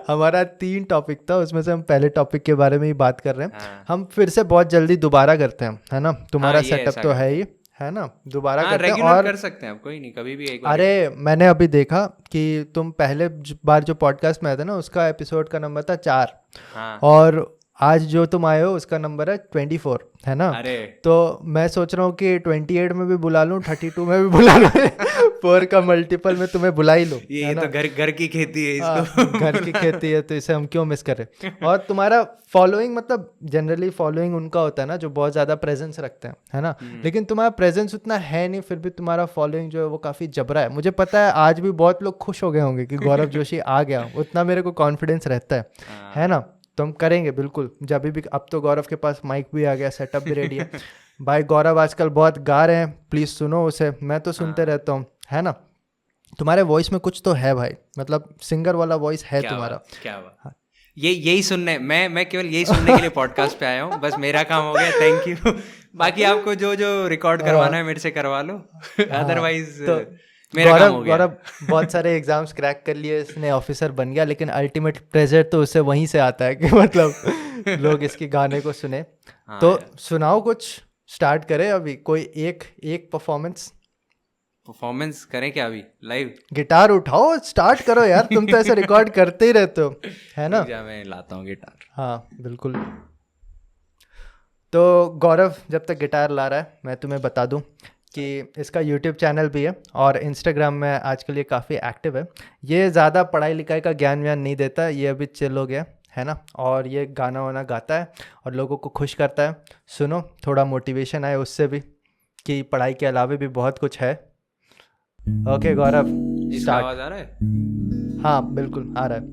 हमारा 3 टॉपिक था, उसमें से हम पहले टॉपिक के बारे में ही बात कर रहे हैं। हाँ हम फिर से बहुत जल्दी दोबारा करते हैं, है ना? हाँ तुम्हारा ये सेटअप ऐसा तो है करते ही, हैं। है ना? दोबारा हाँ करते हैं। रेगुलर और कर सकते हैं आप, कोई नहीं, कभी भी एक बार। अरे मैंने अभी देखा कि तुम पहले बार जो पॉडकास्ट में आए थे ना, उसका एपिसोड का नंबर था 4, हाँ और आज जो तुम आए हो उसका नंबर है 24, है ना? अरे तो मैं सोच रहा हूँ कि 28 में भी बुला लूँ, 32 में भी बुला लूँ, 4 का मल्टीपल में तुम्हें बुला ही लो, है ये ना? तो घर की खेती है, इसको घर की खेती है तो इसे हम क्यों मिस करें। और तुम्हारा फॉलोइंग, मतलब जनरली फॉलोइंग उनका होता है ना जो बहुत ज़्यादा प्रेजेंस रखते हैं, है ना? लेकिन तुम्हारा प्रेजेंस उतना है नहीं, फिर भी तुम्हारा फॉलोइंग जो है वो काफ़ी जबरा है। मुझे पता है आज भी बहुत लोग खुश हो गए होंगे कि गौरव जोशी आ गया, उतना मेरे को कॉन्फिडेंस रहता है ना? तो हम करेंगे बिल्कुल जब भी। अब तो गौरव के पास माइक भी आ गया, सेटअप भी रेडी है। भाई गौरव आजकल बहुत गा रहे हैं, प्लीज़ सुनो उसे, मैं तो सुनते रहता हूँ, है ना? तुम्हारे वॉइस में कुछ तो है भाई, मतलब सिंगर वाला वॉइस है तुम्हारा। क्या बात, यही सुनने, मैं केवल यही सुनने के लिए पॉडकास्ट पे आया हूँ, बस मेरा काम हो गया, थैंक यू। बाकी आपको जो जो रिकॉर्ड करवाना है मेरे से करवा लो, अदरवाइज तो मेरा काम हो गया। गौरव बहुत सारे एग्जाम्स क्रैक कर लिए, इसने ऑफिसर बन गया, लेकिन अल्टीमेट प्रेशर तो उसे वहीं से आता है कि मतलब लोग इसके गाने को सुने। हाँ तो यार। सुनाओ कुछ, स्टार्ट करें अभी कोई एक परफॉर्मेंस करें क्या अभी लाइव? गिटार उठाओ, स्टार्ट करो यार, तुम तो ऐसे रिकॉर्ड करते ही रहते हो, है ना? मैं लाता हूँ गिटार। हाँ बिल्कुल। तो गौरव जब तक गिटार ला रहा है, मैं तुम्हें बता दूं कि इसका यूट्यूब चैनल भी है और इंस्टाग्राम में आजकल ये काफ़ी एक्टिव है। ये ज़्यादा पढ़ाई लिखाई का ज्ञान व्यान नहीं देता, ये अभी चिल हो गया, है ना? और ये गाना वाना गाता है और लोगों को खुश करता है। सुनो, थोड़ा मोटिवेशन आए उससे भी कि पढ़ाई के अलावा भी बहुत कुछ है। ओके गौरव, इसका स्टार्ट। आवाज आ रहा है? हाँ बिल्कुल आ रहा है।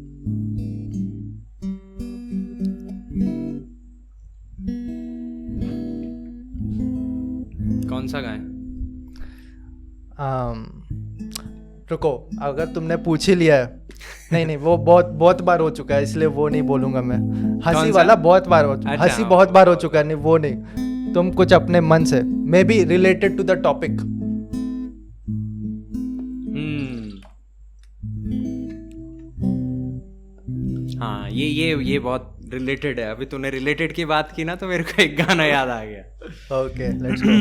कौन सा गाएं? रुको, अगर तुमने पूछ ही लिया है, नहीं वो बहुत बार हो चुका है, इसलिए वो नहीं बोलूंगा मैं। हंसी वाला बहुत बार हो चुका, अच्छा, हंसी बहुत बार हो चुका है, नहीं वो नहीं। तुम कुछ अपने मन से, maybe related to the topic. हाँ ये बहुत रिलेटेड है। अभी तूने रिलेटेड की बात की ना, तो मेरे को एक गाना याद आ गया। Okay let's go.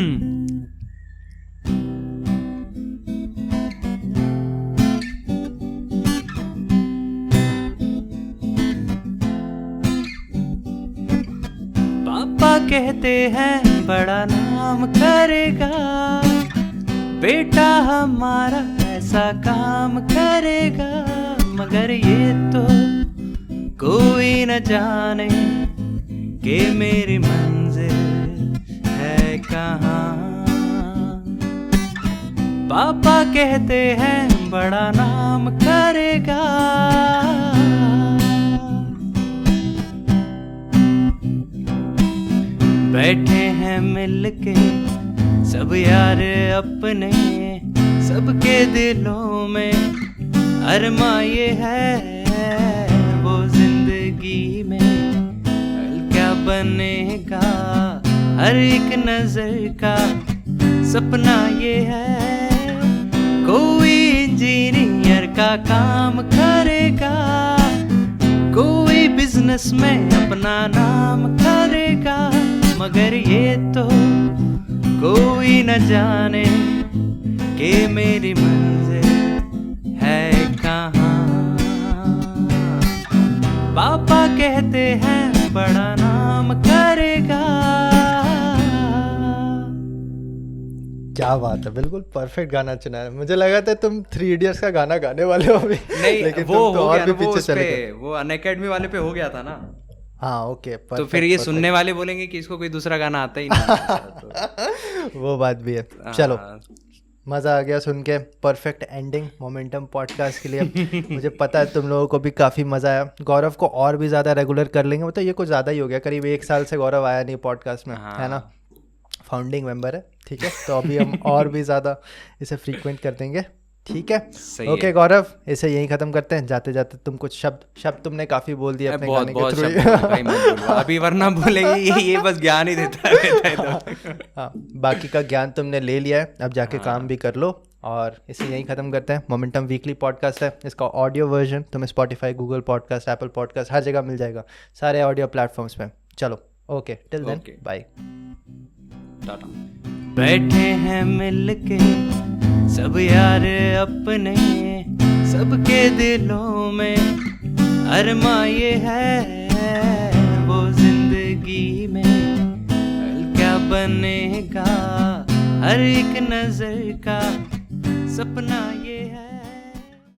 पापा कहते हैं बड़ा नाम करेगा, बेटा हमारा ऐसा काम करेगा, मगर ये तो कोई न जाने कि मेरी मंजिल है कहाँ। पापा कहते हैं बड़ा नाम करेगा, बैठे हैं मिलके सब यार अपने, सबके दिलों में अरमा ये है, वो जिंदगी में कल क्या बनेगा, हर एक नजर का सपना ये है, कोई इंजीनियर का काम करेगा, कोई बिजनेस में अपना नाम करेगा, मगर ये तो कोई न जाने कि मेरी मंजिल है कहाँ। पापा कहते हैं बड़ा नाम करेगा। क्या बात है, बिल्कुल परफेक्ट गाना चुना है। मुझे लगा था तुम 3 इडियट्स का गाना गाने वाले हो अभी, नहीं लेकिन वो तुम तो हो और गया भी ना, वो पीछे उस चले पे, गए। वो अनअकैडमी वाले पे हो गया था ना। हाँ ओके, तो फिर ये सुनने वाले बोलेंगे कि इसको कोई दूसरा गाना आता ही नहीं। वो बात भी है। चलो मज़ा आ गया सुन के, परफेक्ट एंडिंग मोमेंटम पॉडकास्ट के लिए। मुझे पता है तुम लोगों को भी काफ़ी मज़ा आया। गौरव को और भी ज़्यादा रेगुलर कर लेंगे, मतलब ये कुछ ज़्यादा ही हो गया, करीब 1 साल से गौरव आया नहीं पॉडकास्ट में, है ना, फाउंडिंग मेंबर है, ठीक है, तो अभी हम और भी ज़्यादा इसे फ्रीक्वेंट कर देंगे, ठीक है। ओके गौरव, इसे यहीं ख़त्म करते हैं। जाते जाते तुम कुछ शब्द तुमने काफ़ी बोल दिए अपने गाने के थ्रू अभी वरना बोलेंगे ये बस ज्ञान ही देता है तो। हाँ, बाकी का ज्ञान तुमने ले लिया है, अब जाके काम भी कर लो। और इसे यहीं ख़त्म करते हैं। मोमेंटम वीकली पॉडकास्ट है, इसका ऑडियो वर्जन तुम्हें Spotify, Google podcast, Apple podcast, हर जगह मिल जाएगा, सारे ऑडियो प्लेटफॉर्म्स पे। चलो okay, till then bye, tata. बैठे हैं मिलके सब यार अपने, सबके दिलों में अरमा ये है, वो जिंदगी में कल क्या बनेगा, हर एक नजर का सपना ये